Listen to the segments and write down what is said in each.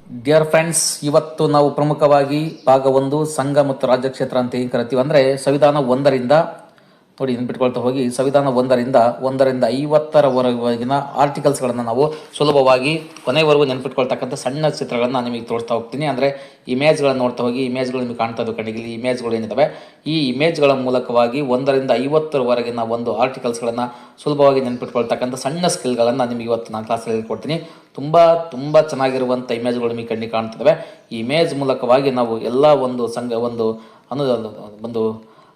Dear friends, ಇವತ್ತು ನಾವು ಪ್ರಮುಖವಾಗಿ ಭಾಗ ಒಂದು ಸಂಘ ಮತ್ತು ರಾಜ್ಯ ಕ್ಷೇತ್ರ ಅಂತ ಏನು ಕರಿತೀವಿ ಅಂದರೆ ಸಂವಿಧಾನ ಒಂದರಿಂದ ನೋಡಿ ನೆನ್ಪಿಟ್ಕೊಳ್ತಾ ಹೋಗಿ ಸಂವಿಧಾನ ಒಂದರಿಂದ 50ರವರೆಗಿನ ಆರ್ಟಿಕಲ್ಸ್ಗಳನ್ನು ನಾವು ಸುಲಭವಾಗಿ ಕೊನೆವರೆಗೂ ನೆನ್ಪಿಟ್ಕೊಳ್ತಕ್ಕಂಥ ಸಣ್ಣ ಚಿತ್ರಗಳನ್ನು ನಿಮಗೆ ತೋರಿಸ್ತಾ ಹೋಗ್ತೀನಿ. ಅಂದರೆ ಇಮೇಜ್ಗಳನ್ನು ನೋಡ್ತಾ ಹೋಗಿ ಇಮೇಜ್ಗಳು ನಿಮಗೆ ಕಾಣ್ತಾ ಇದ್ದು ಕಣ್ಣಿಗೆ ಈ ಇಮೇಜ್ಗಳು ಏನಿದ್ದಾವೆ ಈ ಇಮೇಜ್ಗಳ ಮೂಲಕವಾಗಿ 1ರಿಂದ 50ರವರೆಗಿನ ಒಂದು ಆರ್ಟಿಕಲ್ಸ್ಗಳನ್ನು ಸುಲಭವಾಗಿ ನೆನ್ಪಿಟ್ಕೊಳ್ತಕ್ಕಂಥ ಸಣ್ಣ ಸ್ಕಿಲ್ಗಳನ್ನು ನಿಮಗೆ ಇವತ್ತು ನಾನು ಕ್ಲಾಸಲ್ಲಿ ಹೇಳ್ಕೊಡ್ತೀನಿ. ತುಂಬ ಚೆನ್ನಾಗಿರುವಂಥ ಇಮೇಜ್ಗಳು ನಿಮಗೆ ಕಣ್ಣಿಗೆ ಕಾಣ್ತಿದ್ದಾವೆ. ಈ ಇಮೇಜ್ ಮೂಲಕವಾಗಿ ನಾವು ಎಲ್ಲ ಒಂದು ಒಂದು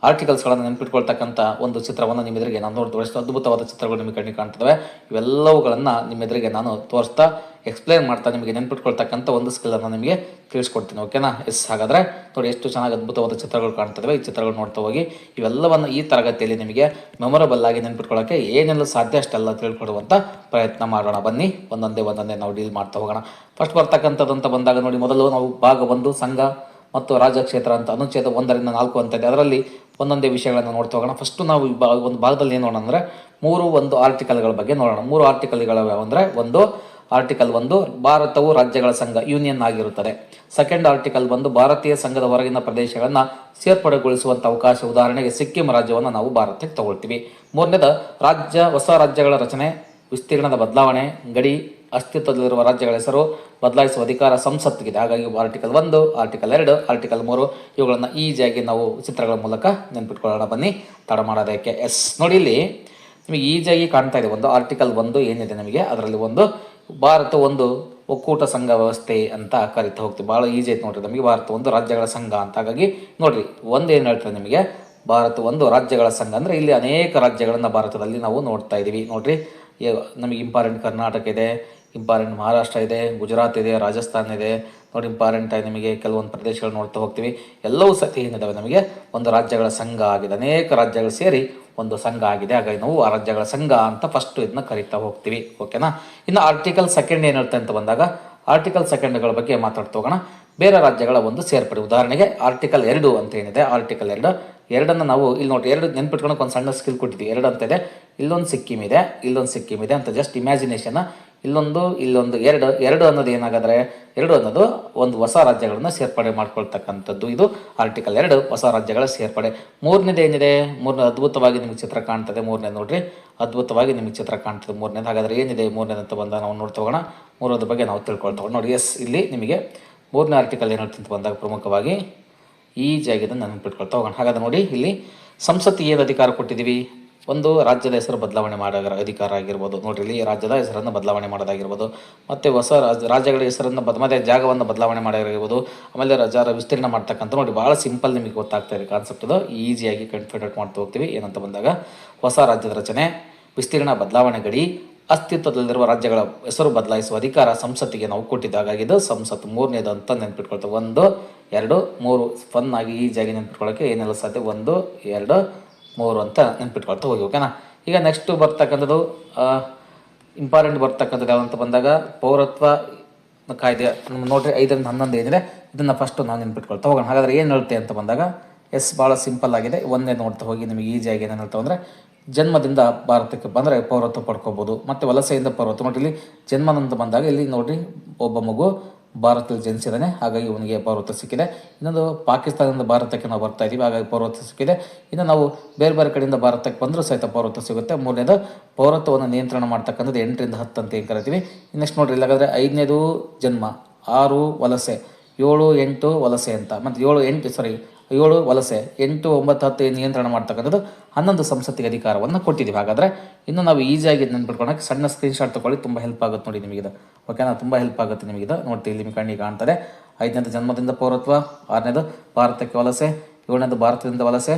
ಆರ್ಟಿಕಲ್ಸ್ಗಳನ್ನು ನೆನ್ಪಿಟ್ಕೊಳ್ತಕ್ಕಂಥ ಒಂದು ಚಿತ್ರವನ್ನು ನಿಮ್ಮ ಎದುರಿಗೆ ನಾನು ನೋಡಿ ತೋರಿಸ್ತಾ ಅದ್ಭುತವಾದ ಚಿತ್ರಗಳು ನಿಮಗೆ ಕಣ್ಣಿಗೆ ಕಾಣ್ತಿದ್ದಾವೆ. ಇವೆಲ್ಲವುಗಳನ್ನು ನಿಮ್ಮ ಎದುರಿಗೆ ನಾನು ತೋರಿಸ್ತಾ ಎಕ್ಸ್ಪ್ಲೇನ್ ಮಾಡ್ತಾ ನಿಮಗೆ ನೆನ್ಪಿಟ್ಕೊಳ್ತಕ್ಕಂಥ ಒಂದು ಸ್ಕಿಲ್ಲನ್ನು ನಿಮಗೆ ತಿಳಿಸ್ಕೊಡ್ತೀನಿ. ಓಕೆನಾ? ಹಾಗಾದರೆ ನೋಡಿ ಎಷ್ಟು ಚೆನ್ನಾಗಿ ಅದ್ಭುತವಾದ ಚಿತ್ರಗಳು ಕಾಣ್ತಿದ್ದಾವೆ. ಈ ಚಿತ್ರಗಳು ನೋಡ್ತಾ ಹೋಗಿ ಇವೆಲ್ಲವನ್ನು ಈ ತರಗತಿಯಲ್ಲಿ ನಿಮಗೆ ಮೆಮೊರಬಲ್ ಆಗಿ ನೆನ್ಪಿಟ್ಕೊಳ್ಳೋಕ್ಕೆ ಏನೆಲ್ಲ ಸಾಧ್ಯ ಅಷ್ಟೆಲ್ಲ ತಿಳ್ಕೊಡುವಂಥ ಪ್ರಯತ್ನ ಮಾಡೋಣ. ಬನ್ನಿ ಒಂದೊಂದೇ ನಾವು ಡೀಲ್ ಮಾಡ್ತಾ ಹೋಗೋಣ. ಫಸ್ಟ್ ಬರ್ತಕ್ಕಂಥದ್ದು ಅಂತ ಬಂದಾಗ ನೋಡಿ, ಮೊದಲು ನಾವು ಭಾಗ ಒಂದು ಸಂಘ ಮತ್ತು ರಾಜ್ಯ ಕ್ಷೇತ್ರ ಅಂತ ಅನುಚ್ಛೇದ 1ರಿಂದ 4 ಅಂತ ಇದೆ. ಅದರಲ್ಲಿ ಒಂದೊಂದೇ ವಿಷಯಗಳನ್ನು ನೋಡ್ತಾ ಹೋಗೋಣ. ಫಸ್ಟು ನಾವು ಒಂದು ಭಾಗದಲ್ಲಿ ಏನು ನೋಡೋಣ ಅಂದರೆ 3 ಆರ್ಟಿಕಲ್ಗಳ ಬಗ್ಗೆ ನೋಡೋಣ. 3 ಆರ್ಟಿಕಲ್ಗಳು ಅಂದರೆ ಒಂದು ಆರ್ಟಿಕಲ್ 1 ಭಾರತವು ರಾಜ್ಯಗಳ ಸಂಘ ಯೂನಿಯನ್ ಆಗಿರುತ್ತದೆ. ಸೆಕೆಂಡ್ ಆರ್ಟಿಕಲ್ 1 ಭಾರತೀಯ ಸಂಘದ ಹೊರಗಿನ ಪ್ರದೇಶಗಳನ್ನು ಸೇರ್ಪಡೆಗೊಳಿಸುವಂಥ ಅವಕಾಶ. ಉದಾಹರಣೆಗೆ ಸಿಕ್ಕಿಂ ರಾಜ್ಯವನ್ನು ನಾವು ಭಾರತಕ್ಕೆ ತಗೊಳ್ತೀವಿ. ಮೂರನೇದು ಹೊಸ ರಾಜ್ಯಗಳ ರಚನೆ, ವಿಸ್ತೀರ್ಣದ ಬದಲಾವಣೆ, ಗಡಿ, ಅಸ್ತಿತ್ವದಲ್ಲಿರುವ ರಾಜ್ಯಗಳ ಹೆಸರು ಬದಲಾಯಿಸುವ ಅಧಿಕಾರ ಸಂಸತ್ತಿಗಿದೆ. ಹಾಗಾಗಿ ಆರ್ಟಿಕಲ್ 1, ಆರ್ಟಿಕಲ್ 2, ಆರ್ಟಿಕಲ್ 3 ಇವುಗಳನ್ನು ಈಸಿಯಾಗಿ ನಾವು ಚಿತ್ರಗಳ ಮೂಲಕ ನೆನ್ಪಿಟ್ಕೊಳ್ಳೋಣ. ಬನ್ನಿ ತಡ ಮಾಡೋದಕ್ಕೆ. ನೋಡಿ, ಇಲ್ಲಿ ನಿಮಗೆ ಈಸಿಯಾಗಿ ಕಾಣ್ತಾ ಇದೆ. ಒಂದು ಆರ್ಟಿಕಲ್ 1 ಏನಿದೆ ನಮಗೆ ಅದರಲ್ಲಿ ಒಂದು ಭಾರತ ಒಂದು ಒಕ್ಕೂಟ ಸಂಘ ವ್ಯವಸ್ಥೆ ಅಂತ ಕರಿತಾ ಹೋಗ್ತೀವಿ. ಭಾಳ ಈಸಿ ಐತೆ ನೋಡ್ರಿ ನಮಗೆ. ಭಾರತ ಒಂದು ರಾಜ್ಯಗಳ ಸಂಘ ಅಂತ. ಹಾಗಾಗಿ ನೋಡ್ರಿ ಒಂದು ಏನು ಹೇಳ್ತಾರೆ ನಿಮಗೆ, ಭಾರತ ಒಂದು ರಾಜ್ಯಗಳ ಸಂಘ ಅಂದರೆ ಇಲ್ಲಿ ಅನೇಕ ರಾಜ್ಯಗಳನ್ನು ಭಾರತದಲ್ಲಿ ನಾವು ನೋಡ್ತಾ ಇದ್ದೀವಿ. ನೋಡ್ರಿ ನಮಗೆ ಇಂಪಾರ್ಟೆಂಟ್ ಕರ್ನಾಟಕ ಇದೆ, ಇಂಪಾರ್ಟೆಂಟ್ ಮಹಾರಾಷ್ಟ್ರ ಇದೆ, ಗುಜರಾತ್ ಇದೆ, ರಾಜಸ್ಥಾನ ಇದೆ. ನೋಡಿ ಇಂಪಾರ್ಟೆಂಟ್ ಆಗಿ ನಿಮಗೆ ಕೆಲವೊಂದು ಪ್ರದೇಶಗಳು ನೋಡ್ತಾ ಹೋಗ್ತೀವಿ. ಎಲ್ಲವೂ ಸತಿ ಏನಿದ್ದಾವೆ ನಮಗೆ ಒಂದು ರಾಜ್ಯಗಳ ಸಂಘ ಆಗಿದೆ. ಅನೇಕ ರಾಜ್ಯಗಳು ಸೇರಿ ಒಂದು ಸಂಘ ಆಗಿದೆ. ಹಾಗಾಗಿ ನಾವು ಆ ರಾಜ್ಯಗಳ ಸಂಘ ಅಂತ ಫಸ್ಟ್ ಇದನ್ನ ಕರಿತಾ ಹೋಗ್ತೀವಿ. ಓಕೆನಾ? ಇನ್ನು ಆರ್ಟಿಕಲ್ 2 ಏನು ಹೇಳ್ತಾ ಅಂತ ಬಂದಾಗ ಆರ್ಟಿಕಲ್ 2ಗಳ ಬಗ್ಗೆ ಮಾತಾಡ್ತಾ ಹೋಗೋಣ. ಬೇರೆ ರಾಜ್ಯಗಳ ಒಂದು ಸೇರ್ಪಡೆ. ಉದಾಹರಣೆಗೆ ಆರ್ಟಿಕಲ್ 2 ಅಂತ ಏನಿದೆ, ಆರ್ಟಿಕಲ್ 2 ನಾವು ಇಲ್ಲಿ ನೋಡಿ 2 ನೆನ್ಪಿಟ್ಕೊಳಕ್ಕೆ ಒಂದು ಸಣ್ಣ ಸ್ಕಿಲ್ ಕೊಟ್ಟಿದ್ದೀವಿ. 2 ಅಂತ ಇದೆ, ಇಲ್ಲೊಂದು ಸಿಕ್ಕಿಂ ಇದೆ ಅಂತ ಜಸ್ಟ್ ಇಮ್ಯಾಜಿನೇಷನ್. ಇಲ್ಲೊಂದು 2 ಅನ್ನೋದು ಏನಾಗಾದರೆ 2 ಅನ್ನೋದು ಒಂದು ಹೊಸ ರಾಜ್ಯಗಳನ್ನು ಸೇರ್ಪಡೆ ಮಾಡ್ಕೊಳ್ತಕ್ಕಂಥದ್ದು. ಇದು ಆರ್ಟಿಕಲ್ 2 ಹೊಸ ರಾಜ್ಯಗಳ ಸೇರ್ಪಡೆ. ಮೂರನೇದು ಏನಿದೆ, ಅದ್ಭುತವಾಗಿ ನಿಮಗೆ ಚಿತ್ರ ಕಾಣ್ತದೆ. ಮೂರನೇದು ನೋಡ್ರಿ, ಅದ್ಭುತವಾಗಿ ನಿಮಗೆ ಚಿತ್ರ ಕಾಣ್ತದೆ ಮೂರನೇದು. ಹಾಗಾದರೆ ಏನಿದೆ ಮೂರನೇದು ಅಂತ ಬಂದಾಗ ನಾವು ನೋಡ್ತಾ ಹೋಗೋಣ. ಮೂರನೇದು ಬಗ್ಗೆ ನಾವು ತಿಳ್ಕೊಳ್ತಾ ನೋಡಿ. ಇಲ್ಲಿ ನಿಮಗೆ 3ನೇ ಆರ್ಟಿಕಲ್ ಏನು ಹೇಳ್ತಂತ ಬಂದಾಗ ಪ್ರಮುಖವಾಗಿ ಈಜಿಯಾಗಿ ನೆನಪಿಟ್ಕೊಳ್ತಾ ಹೋಗೋಣ. ಹಾಗಾದ್ರೆ ನೋಡಿ, ಇಲ್ಲಿ ಸಂಸತ್ತಿಗೆ ಏನು ಅಧಿಕಾರ ಕೊಟ್ಟಿದ್ದೀವಿ, ಒಂದು ರಾಜ್ಯದ ಹೆಸರು ಬದಲಾವಣೆ ಮಾಡೋ ಅಧಿಕಾರ ಆಗಿರ್ಬೋದು. ನೋಡ್ರಿ ಇಲ್ಲಿ ರಾಜ್ಯದ ಹೆಸರನ್ನು ಬದಲಾವಣೆ ಮಾಡೋದಾಗಿರ್ಬೋದು, ಮತ್ತು ಹೊಸ ರಾಜ್ಯಗಳ ಹೆಸರನ್ನು ಮತ್ತೆ ಜಾಗವನ್ನು ಬದಲಾವಣೆ ಮಾಡೋದಾಗಿರ್ಬೋದು. ಆಮೇಲೆ ರಾಜ್ಯರ ವಿಸ್ತೀರ್ಣ ಮಾಡ್ತಕ್ಕಂಥ ನೋಡಿ ಭಾಳ ಸಿಂಪಲ್ ನಿಮಗೆ ಗೊತ್ತಾಗ್ತಾ ಇದೆ ಕಾನ್ಸೆಪ್ಟ್. ಇದು ಈಸಿಯಾಗಿ ಕನ್ಫಿಡೇಟ್ ಮಾಡ್ತಾ ಹೋಗ್ತೀವಿ. ಏನಂತ ಬಂದಾಗ ಹೊಸ ರಾಜ್ಯದ ರಚನೆ, ವಿಸ್ತೀರ್ಣ, ಬದಲಾವಣೆ, ಗಡಿ, ಅಸ್ತಿತ್ವದಲ್ಲಿರುವ ರಾಜ್ಯಗಳ ಹೆಸರು ಬದಲಾಯಿಸುವ ಅಧಿಕಾರ ಸಂಸತ್ತಿಗೆ ನಾವು ಕೊಟ್ಟಿದ್ದಾಗಿ ಇದು ಸಂಸತ್ತು. ಮೂರನೇದು ಅಂತ ನೆನ್ಪಿಟ್ಕೊಳ್ತೇವೆ. 1, 2, 3 ಫನ್ ಆಗಿ ಈಜಿಯಾಗಿ ನೆನ್ಪಿಟ್ಕೊಳ್ಳೋಕ್ಕೆ ಏನೆಲ್ಲ ಸಾಧ್ಯ 1, 2, 3 ಅಂತ ನೆನ್ಪಿಟ್ಕೊಳ್ತಾ ಹೋಗಿ. ಓಕೆನಾ? ಈಗ ನೆಕ್ಸ್ಟ್ ಬರ್ತಕ್ಕಂಥದ್ದು ಇಂಪಾರ್ಟೆಂಟ್ ಬರ್ತಕ್ಕಂಥದ್ದು ಯಾವಂತ ಬಂದಾಗ ಪೌರತ್ವ ಕಾಯ್ದೆ. ನೋಡ್ರಿ 5ರಿಂದ 11 ಏನಿದೆ ಇದನ್ನು ಫಸ್ಟು ನಾವು ನೆನ್ಪಿಟ್ಕೊಳ್ತಾ ಹೋಗೋಣ. ಹಾಗಾದರೆ ಏನು ಹೇಳುತ್ತೆ ಅಂತ ಬಂದಾಗ ಭಾಳ ಸಿಂಪಲ್ ಆಗಿದೆ. ಒಂದೇ ನೋಡ್ತಾ ಹೋಗಿ ನಿಮಗೆ ಈಸಿಯಾಗಿ ಏನು ಹೇಳ್ತಾ ಅಂದರೆ ಜನ್ಮದಿಂದ ಭಾರತಕ್ಕೆ ಬಂದರೆ ಪೌರತ್ವ ಪಡ್ಕೋಬೋದು. ಮತ್ತು ವಲಸೆಯಿಂದ ಪೌರತ್ವ. ನೋಡಿ ಇಲ್ಲಿ ಜನ್ಮದಂತ ಬಂದಾಗ ಇಲ್ಲಿ ನೋಡಿರಿ ಒಬ್ಬ ಮಗು ಭಾರತದಲ್ಲಿ ಜನಿಸಿದ್ದಾನೆ, ಹಾಗಾಗಿ ಇವನಿಗೆ ಪೌರತ್ವ ಸಿಕ್ಕಿದೆ. ಇನ್ನೊಂದು ಪಾಕಿಸ್ತಾನದಿಂದ ಭಾರತಕ್ಕೆ ನಾವು ಬರ್ತಾ ಇದ್ದೀವಿ, ಹಾಗಾಗಿ ಪೌರತ್ವ ಸಿಕ್ಕಿದೆ. ಇನ್ನು ನಾವು ಬೇರೆ ಬೇರೆ ಕಡೆಯಿಂದ ಭಾರತಕ್ಕೆ ಬಂದರೂ ಸಹಿತ ಪೌರತ್ವ ಸಿಗುತ್ತೆ. ಮೂರನೇದು ಪೌರತ್ವವನ್ನು ನಿಯಂತ್ರಣ ಮಾಡ್ತಕ್ಕಂಥದ್ದು 8ರಿಂದ 10 ಅಂತ ಏನು ಕರಿತೀವಿ. ನೆಕ್ಸ್ಟ್ ನೋಡಿರಿ ಇಲ್ಲಾಗಾದರೆ 5ನೇದು ಜನ್ಮ, 6 ವಲಸೆ, 7, 8 ವಲಸೆ ಅಂತ. ಮತ್ತು 7 ವಲಸೆ, 8, 9, 10 ನಿಯಂತ್ರಣ ಮಾಡ್ತಕ್ಕಂಥದ್ದು 11 ಸಂಸತ್ತಿಗೆ ಅಧಿಕಾರವನ್ನು ಕೊಟ್ಟಿದ್ದೀವಿ. ಹಾಗಾದರೆ ಇನ್ನು ನಾವು ಈಸಿಯಾಗಿ ನೆನ್ಪಿಟ್ಕೊಳಕ್ಕೆ ಸಣ್ಣ ಸ್ಕ್ರೀನ್ಶಾಟ್ ತೊಗೊಳ್ಳಿ, ತುಂಬ ಹೆಲ್ಪ್ ಆಗುತ್ತೆ ನೋಡಿ ನಿಮಗಿದು. ಓಕೆನಾ? ತುಂಬ ಹೆಲ್ಪ್ ಆಗುತ್ತೆ ನಿಮಗಿದು. ನೋಡ್ತೀವಿ ಇಲ್ಲಿ ನಿಮಗೆ ಕಣ್ಣಿಗೆ ಕಾಣ್ತದೆ. 5ನೇದು ಜನ್ಮದಿಂದ ಪೌರತ್ವ, 6ನೇದು ಭಾರತಕ್ಕೆ ವಲಸೆ, 7ನೇದು ಭಾರತದಿಂದ ವಲಸೆ,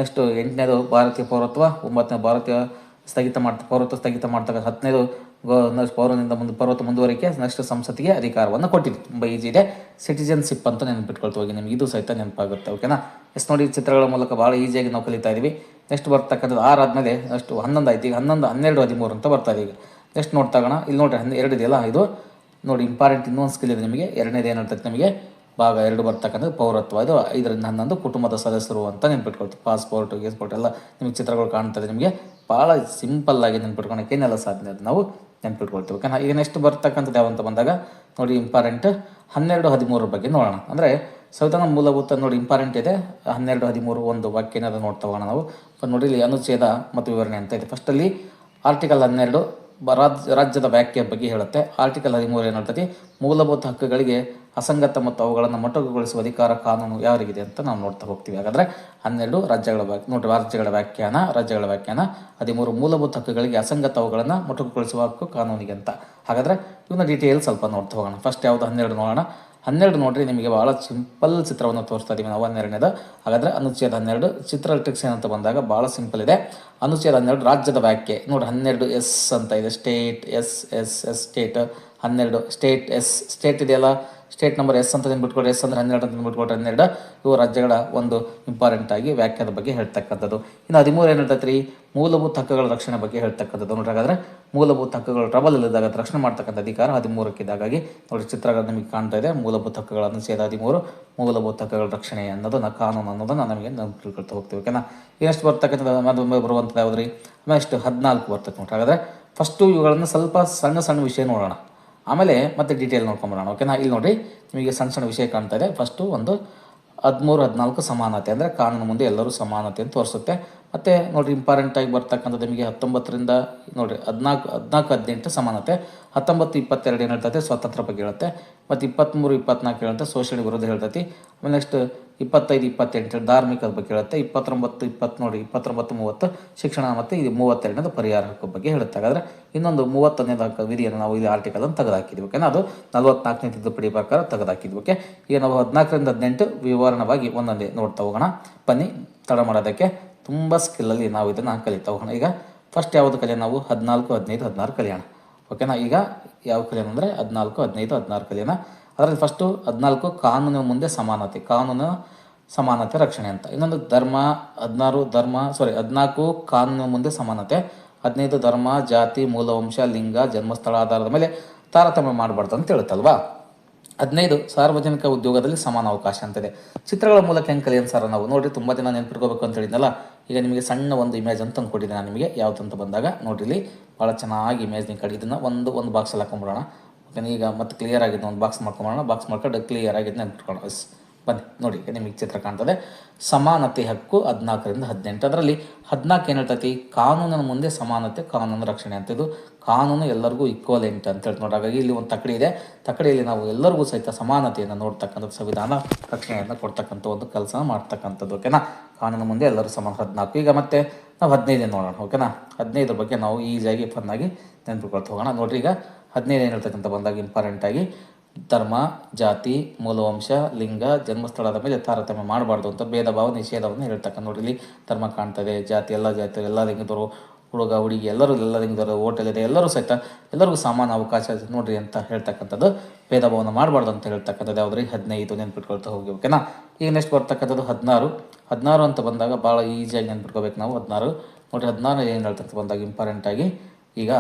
ನೆಕ್ಸ್ಟ್ 8ನೇದು ಭಾರತೀಯ ಪೌರತ್ವ, 9ನೇದು ಪೌರತ್ವ ಸ್ಥಗಿತ ಮಾಡ್ತಕ್ಕಂಥ, 10ನೇದು ಪೌರತ್ವ ಮುಂದುವರಿಕೆ, ನೆಕ್ಸ್ಟ್ ಸಂಸತ್ತಿಗೆ ಅಧಿಕಾರವನ್ನು ಕೊಟ್ಟಿದ್ವಿ. ತುಂಬ ಈಸಿ ಇದೆ. ಸಿಟಿಜನ್ಶಿಪ್ ಅಂತ ನೆನ್ಪಿಟ್ಕೊಳ್ತಾ ಹೋಗಿ, ನಿಮ್ಗೆ ಇದು ಸಹಿತ ನೆನಪಾಗುತ್ತೆ. ಓಕೆನಾ? ನೋಡಿ ಚಿತ್ರಗಳ ಮೂಲಕ ಭಾಳ ಈಸಿಯಾಗಿ ನಾವು ಕಲಿತಾ ಇದ್ದೀವಿ. ನೆಕ್ಸ್ಟ್ ಬರ್ತಕ್ಕಂಥದ್ದು 6 ಆದಮೇಲೆ ನೆಕ್ಸ್ಟ್ 11 ಆಯ್ತು. ಈಗ 11, 12, 13 ಅಂತ ಬರ್ತಾ ಇದೆ. ಈಗ ನೆಕ್ಸ್ಟ್ ನೋಡ್ತಾಗೋಣ. ಇಲ್ಲಿ ನೋಡ್ರಿ 2 ಇದೆಯಲ್ಲ, ಇದು ನೋಡಿ ಇಂಪಾರ್ಟೆಂಟ್ ಇನ್ನೊಂದು ಸ್ಕಿಲ್ ಇದೆ ನಿಮಗೆ. 2ನೇದು ಏನು ಹೇಳ್ತೈತೆ ನಮಗೆ, ಭಾಗ 2 ಬರ್ತಕ್ಕಂಥದ್ದು ಪೌರತ್ವ. ಇದು 5ರಿಂದ 11 ಕುಟುಂಬದ ಸದಸ್ಯರು ಅಂತ ನೆನ್ಪಿಟ್ಕೊಳ್ತೀವಿ. ಪಾಸ್ಪೋರ್ಟ್ ಎಲ್ಲ ನಿಮಗೆ ಚಿತ್ರಗಳು ಕಾಣ್ತದೆ. ನಿಮಗೆ ಭಾಳ ಸಿಂಪಲ್ಲಾಗಿ ನೆನ್ಪಿಟ್ಕೊಳಕ್ಕೆ ಏನೆಲ್ಲ ಸಾಧ್ಯ ಅದು ನಾವು ನೆನ್ಪಿಟ್ಕೊಳ್ತೀವಿ. ಓಕೆನಾ? ಈಗ ನೆಕ್ಸ್ಟ್ ಬರ್ತಕ್ಕಂಥದ್ದು ಯಾವಂತ ಬಂದಾಗ ನೋಡಿ ಇಂಪಾರ್ಟೆಂಟ್ 12-13 ಬಗ್ಗೆ ನೋಡೋಣ. ಅಂದರೆ ಸಂವಿಧಾನ ಮೂಲಭೂತ ನೋಡಿ ಇಂಪಾರ್ಟೆಂಟ್ ಇದೆ. 12-13 ಒಂದು ವಾಕ್ಯ ಏನಾದ್ರು ನೋಡ್ತಾ ಹೋಗೋಣ ನಾವು. ನೋಡಿ ಇಲ್ಲಿ ಅನುಚ್ಛೇದ ಮತ್ತು ವಿವರಣೆ ಅಂತ ಇದೆ. ಫಸ್ಟಲ್ಲಿ ಆರ್ಟಿಕಲ್ 12 ರಾಜ್ಯದ ವ್ಯಾಖ್ಯೆ ಬಗ್ಗೆ ಹೇಳುತ್ತೆ. ಆರ್ಟಿಕಲ್ 13 ಏನು ಹೇಳ್ತೈತಿ, ಮೂಲಭೂತ ಹಕ್ಕುಗಳಿಗೆ ಅಸಂಗತ ಮತ್ತು ಅವುಗಳನ್ನು ಮೊಟಕುಗೊಳಿಸುವ ಅಧಿಕಾರ ಕಾನೂನು ಯಾರಿಗಿದೆ ಅಂತ ನಾವು ನೋಡ್ತಾ ಹೋಗ್ತೀವಿ. ಹಾಗಾದರೆ 12 ರಾಜ್ಯಗಳ ರಾಜ್ಯಗಳ ವ್ಯಾಖ್ಯಾನ 13 ಮೂಲಭೂತ ಹಕ್ಕುಗಳಿಗೆ ಅಸಂಗತ ಅವುಗಳನ್ನು ಮೊಟಕುಗೊಳಿಸುವ ಹಕ್ಕು ಕಾನೂನಿಗೆ ಅಂತ. ಹಾಗಾದರೆ ಇವನ್ನ ಡೀಟೇಲ್ ಸ್ವಲ್ಪ ನೋಡ್ತಾ ಹೋಗೋಣ. ಫಸ್ಟ್ ಯಾವುದು 12 ನೋಡೋಣ. 12 ನೋಡ್ರಿ, ನಿಮಗೆ ಭಾಳ ಸಿಂಪಲ್ ಚಿತ್ರವನ್ನು ತೋರಿಸ್ತಾ ಇದ್ದೀವಿ ನಾವು 12ನೇದು. ಹಾಗಾದರೆ ಅನುಚ್ಛೇದ 12 ಚಿತ್ರ ಟ್ರಿಕ್ಸ್ ಏನಂತ ಬಂದಾಗ ಭಾಳ ಸಿಂಪಲ್ ಇದೆ. ಅನುಚ್ಛೇದ 12 ರಾಜ್ಯದ ವ್ಯಾಖ್ಯೆ ನೋಡಿ. 12 ಅಂತ ಇದೆ, ಸ್ಟೇಟ್ ಸ್ಟೇಟ್ 12 ಸ್ಟೇಟ್ ಇದೆಯಲ್ಲ, ಸ್ಟೇಟ್ ನಂಬರ್ ಅಂತ ನೆನ್ಬಿಟ್ಕೊಡ್ರಿ. ಅಂದರೆ 12 ಅಂತ ನೆನ್ಬಿಟ್ಕೊಡ್ರಿ. 12 ಇವು ರಾಜ್ಯಗಳ ಒಂದು ಇಂಪಾರ್ಟೆಂಟ್ ಆಗಿ ವ್ಯಾಖ್ಯಾನದ ಬಗ್ಗೆ ಹೇಳ್ತಕ್ಕಂಥದ್ದು. ಇನ್ನು 13 ಏನು ಹೇಳ್ತೈತೆ ರೀ, ಮೂಲಭೂತ ಹಕ್ಕುಗಳ ರಕ್ಷಣೆ ಬಗ್ಗೆ ಹೇಳ್ತಕ್ಕಂಥದ್ದು. ನೋಡಿ, ಹಾಗಾದರೆ ಮೂಲಭೂತ ಹಕ್ಕುಗಳು ಟ್ರಬಲ್ ಇಲ್ಲದಾಗ ರಕ್ಷಣೆ ಮಾಡ್ತಕ್ಕಂಥ ಅಧಿಕಾರ 13ಕ್ಕೆ ಇದ್ದಾಗಾಗಿ ನೋಡಿ ಚಿತ್ರಗಳು ನಿಮಗೆ ಕಾಣ್ತಾ ಇದೆ. ಮೂಲಭೂತ ಹಕ್ಕುಗಳ ಅನುಚ್ಛೇದ 13 ಮೂಲಭೂತ ಹಕ್ಕುಗಳ ರಕ್ಷಣೆ ಅನ್ನೋದನ್ನು ಕಾನೂನು ಅನ್ನೋದನ್ನು ನಮಗೆ ತಿಳ್ಕೊಳ್ತಾ ಹೋಗ್ತೀವಿ. ಓಕೆನಾ. ಎಷ್ಟು ಬರ್ತಕ್ಕಂಥದ್ದು ಬರುವಂಥದ್ದು ಯಾವ್ದು ರೀ, ನೆಕ್ಸ್ಟ್ 14 ಬರ್ತದೆ ನೋಡಿ. ಹಾಗಾದರೆ ಫಸ್ಟು ಇವುಗಳನ್ನು ಸ್ವಲ್ಪ ಸಣ್ಣ ವಿಷಯ ನೋಡೋಣ, ಆಮೇಲೆ ಮತ್ತೆ ಡೀಟೇಲ್ ನೋಡ್ಕೊಂಬರೋಣ. ಓಕೆನಾ. ಇಲ್ಲಿ ನೋಡಿರಿ, ನಿಮಗೆ ಸಣ್ಣ ವಿಷಯ ಕಾಣ್ತಾ ಇದೆ. ಫಸ್ಟು ಒಂದು 13-14 ಸಮಾನತೆ, ಅಂದರೆ ಕಾನೂನು ಮುಂದೆ ಎಲ್ಲರೂ ಸಮಾನತೆ ಅಂತ ತೋರಿಸುತ್ತೆ. ಮತ್ತು ನೋಡಿರಿ ಇಂಪಾರ್ಟೆಂಟಾಗಿ ಬರ್ತಕ್ಕಂಥದ್ದು ನಿಮಗೆ 19ರಿಂದ ನೋಡಿರಿ 14-18 ಸಮಾನತೆ, 19-22 ಏನು ಹೇಳ್ತೈತೆ ಸ್ವತಂತ್ರ ಬಗ್ಗೆ ಹೇಳುತ್ತೆ, ಮತ್ತು 23-24 ಹೇಳುತ್ತೆ ಶೋಷಣೆ ವಿರುದ್ಧ ಹೇಳ್ತೈತಿ. ಆಮೇಲೆ ನೆಕ್ಸ್ಟ್ 25-28 ಧಾರ್ಮಿಕದ ಬಗ್ಗೆ ಹೇಳುತ್ತೆ, 29-20 ನೋಡಿ 29-30 ಶಿಕ್ಷಣ, ಮತ್ತು ಇದು 32 ಪರಿಹಾರ ಹಕ್ಕು ಬಗ್ಗೆ ಹೇಳುತ್ತೆ. ಹಾಗಾದರೆ ಇನ್ನೊಂದು 31ನೇ ಹಕ್ಕು ವಿಧಿಯನ್ನು ನಾವು ಇಲ್ಲಿ ಆರ್ಟಿಕಲನ್ನು ತೆಗೆದುಹಾಕಿದ್ವಿ. ಓಕೆನಾ. ಅದು 44ನೇ ತಿದ್ದುಪಡಿ ಪ್ರಕಾರ ತೆಗೆದುಹಾಕಿದ್ವಿ. ಓಕೆ. ಈಗ ನಾವು 14ರಿಂದ 18 ವಿವರಣವಾಗಿ ಒಂದೊಂದೇ ನೋಡ್ತಾ ಹೋಗೋಣ. ಬನ್ನಿ, ತಡ ಮಾಡೋದಕ್ಕೆ ತುಂಬ ಸ್ಕಿಲ್ಲಲ್ಲಿ ನಾವು ಇದನ್ನು ಕಲಿತಾ ಹೋಗೋಣ. ಈಗ ಫಸ್ಟ್ ಯಾವುದು ಕಲಿಯೋಣ ನಾವು, 14, 15, 16 ಕಲಿಯೋಣ. ಓಕೆನಾ. ಈಗ ಯಾವ ಕಲಿಯೋಣ ಅಂದರೆ 14, 15, 16 ಕಲಿಯೋಣ. ಅದರಲ್ಲಿ ಫಸ್ಟು 14 ಕಾನೂನಿನ ಮುಂದೆ ಸಮಾನತೆ, ಕಾನೂನು ಸಮಾನತೆ ರಕ್ಷಣೆ ಅಂತ. ಇನ್ನೊಂದು 14 ಕಾನೂನಿನ ಮುಂದೆ ಸಮಾನತೆ, 15 ಧರ್ಮ, ಜಾತಿ, ಮೂಲವಂಶ, ಲಿಂಗ, ಜನ್ಮಸ್ಥಳ ಆಧಾರದ ಮೇಲೆ ತಾರತಮ್ಯ ಮಾಡಬಾರ್ದು ಅಂತ ಹೇಳುತ್ತಲ್ವಾ. 15 ಸಾರ್ವಜನಿಕ ಉದ್ಯೋಗದಲ್ಲಿ ಸಮಾನ ಅವಕಾಶ ಅಂತಿದೆ. ಚಿತ್ರಗಳ ಮೂಲಕ ಹೆಂಗೆ ಕಲಿಯೋಣ ಸರ್ ನಾವು ನೋಡಿರಿ, ತುಂಬ ದಿನ ನೆನ್ಪಿಟ್ಕೋಬೇಕು ಅಂತ ಹೇಳಿದ್ನಲ್ಲ. ಈಗ ನಿಮಗೆ ಸಣ್ಣ ಒಂದು ಇಮೇಜ್ ಅಂತ ತಂದುಕೊಟ್ಟಿದ್ದೆ ನಾನು ನಿಮಗೆ. ಯಾವುದಂತ ಬಂದಾಗ ನೋಡಿರಿ, ಭಾಳ ಚೆನ್ನಾಗಿ ಇಮೇಜ್ ನೀವು ಕಡೆ ಇದನ್ನು ಒಂದು ಬಾಕ್ಸಲ್ಲಿ ಹಾಕೊಂಬಿಡೋಣ. ಓಕೆ. ಈಗ ಮತ್ತೆ ಕ್ಲಿಯರ್ ಆಗಿದ್ದು ಒಂದು ಬಾಕ್ಸ್ ಮಾಡ್ಕೊಂಬಿಡೋಣ. ಬಾಕ್ಸ್ ಮಾಡ್ಕೊಂಡು ಕ್ಲಿಯರ್ ಆಗಿದ್ದು ನೆನ್ಪಿಟ್ಕೊಳ್ಳೋಣ. ಬನ್ನಿ ನೋಡಿ, ನಿಮಗೆ ಚಿತ್ರ ಕಾಣ್ತದೆ. ಸಮಾನತೆ ಹಕ್ಕು 14ರಿಂದ 18. ಅದರಲ್ಲಿ 14 ಏನು ಹೇಳ್ತೈತಿ, ಕಾನೂನಿನ ಮುಂದೆ ಸಮಾನತೆ, ಕಾನೂನು ರಕ್ಷಣೆ ಅಂತ. ಇದು ಕಾನೂನು ಎಲ್ಲರಿಗೂ ಈಕ್ವಲೆಂಟ್ ಅಂತ ಹೇಳ್ತು ನೋಡಿ. ಹಾಗಾಗಿ ಇಲ್ಲಿ ಒಂದು ತಕಡಿ ಇದೆ, ತಕಡಿಯಲ್ಲಿ ನಾವು ಎಲ್ಲರಿಗೂ ಸಹಿತ ಸಮಾನತೆಯನ್ನು ನೋಡ್ತಕ್ಕಂಥದ್ದು, ಸಂವಿಧಾನ ರಕ್ಷಣೆಯನ್ನು ಕೊಡ್ತಕ್ಕಂಥ ಒಂದು ಕೆಲಸ ಮಾಡ್ತಕ್ಕಂಥದ್ದು. ಓಕೆನಾ. ಕಾನೂನು ಮುಂದೆ ಎಲ್ಲರೂ ಸಮಾನ 14. ಈಗ ಮತ್ತೆ ನಾವು 15 ನೋಡೋಣ. ಓಕೆನಾ. 15 ಬಗ್ಗೆ ನಾವು ಈಸಿಯಾಗಿ ಫನ್ನಾಗಿ ನೆನ್ಪಿಕೊಳ್ತಾ ಹೋಗೋಣ. ನೋಡಿರಿ, ಈಗ 15 ಏನು ಹೇಳ್ತಕ್ಕಂಥ ಬಂದಾಗ ಇಂಪಾರ್ಟೆಂಟಾಗಿ ಧರ್ಮ, ಜಾತಿ, ಮೂಲವಂಶ, ಲಿಂಗ, ಜನ್ಮಸ್ಥಳದ ಮೇಲೆ ತಾರತಮ್ಯ ಮಾಡಬಾರ್ದು ಅಂತ ಭೇದ ಭಾವ ನಿಷೇಧವನ್ನು ಹೇಳ್ತಕ್ಕಂಥ. ನೋಡಿ, ಇಲ್ಲಿ ಧರ್ಮ ಕಾಣ್ತದೆ, ಜಾತಿ, ಎಲ್ಲ ಜಾತಿ, ಎಲ್ಲ ಲಿಂಗದವರು, ಹುಡುಗ ಹುಡುಗಿ ಎಲ್ಲರೂ, ಎಲ್ಲ ಲಿಂಗದವರು, ಹೋಟೆಲ್ ಇದೆ, ಎಲ್ಲರೂ ಸಹಿತ ಎಲ್ಲರಿಗೂ ಸಮಾನ ಅವಕಾಶ ನೋಡ್ರಿ ಅಂತ ಹೇಳ್ತಕ್ಕಂಥದ್ದು. ಭೇದ ಭಾವನ ಮಾಡಬಾರ್ದು ಅಂತ ಹೇಳ್ತಕ್ಕಂಥದ್ದು ಯಾವುದ್ರಿ, 15 ನೆನ್ಪಿಟ್ಕೊಳ್ತಾ ಹೋಗಿ. ಓಕೆನಾ. ಈಗ ನೆಕ್ಸ್ಟ್ ಬರ್ತಕ್ಕಂಥದ್ದು 16 ಅಂತ ಬಂದಾಗ ಭಾಳ ಈಸಿಯಾಗಿ ನೆನ್ಪಿಟ್ಕೋಬೇಕು ನಾವು. 16 ನೋಡಿ, 16 ಏನು ಹೇಳ್ತಕ್ಕಂಥ ಬಂದಾಗ ಇಂಪಾರ್ಟೆಂಟಾಗಿ ಈಗ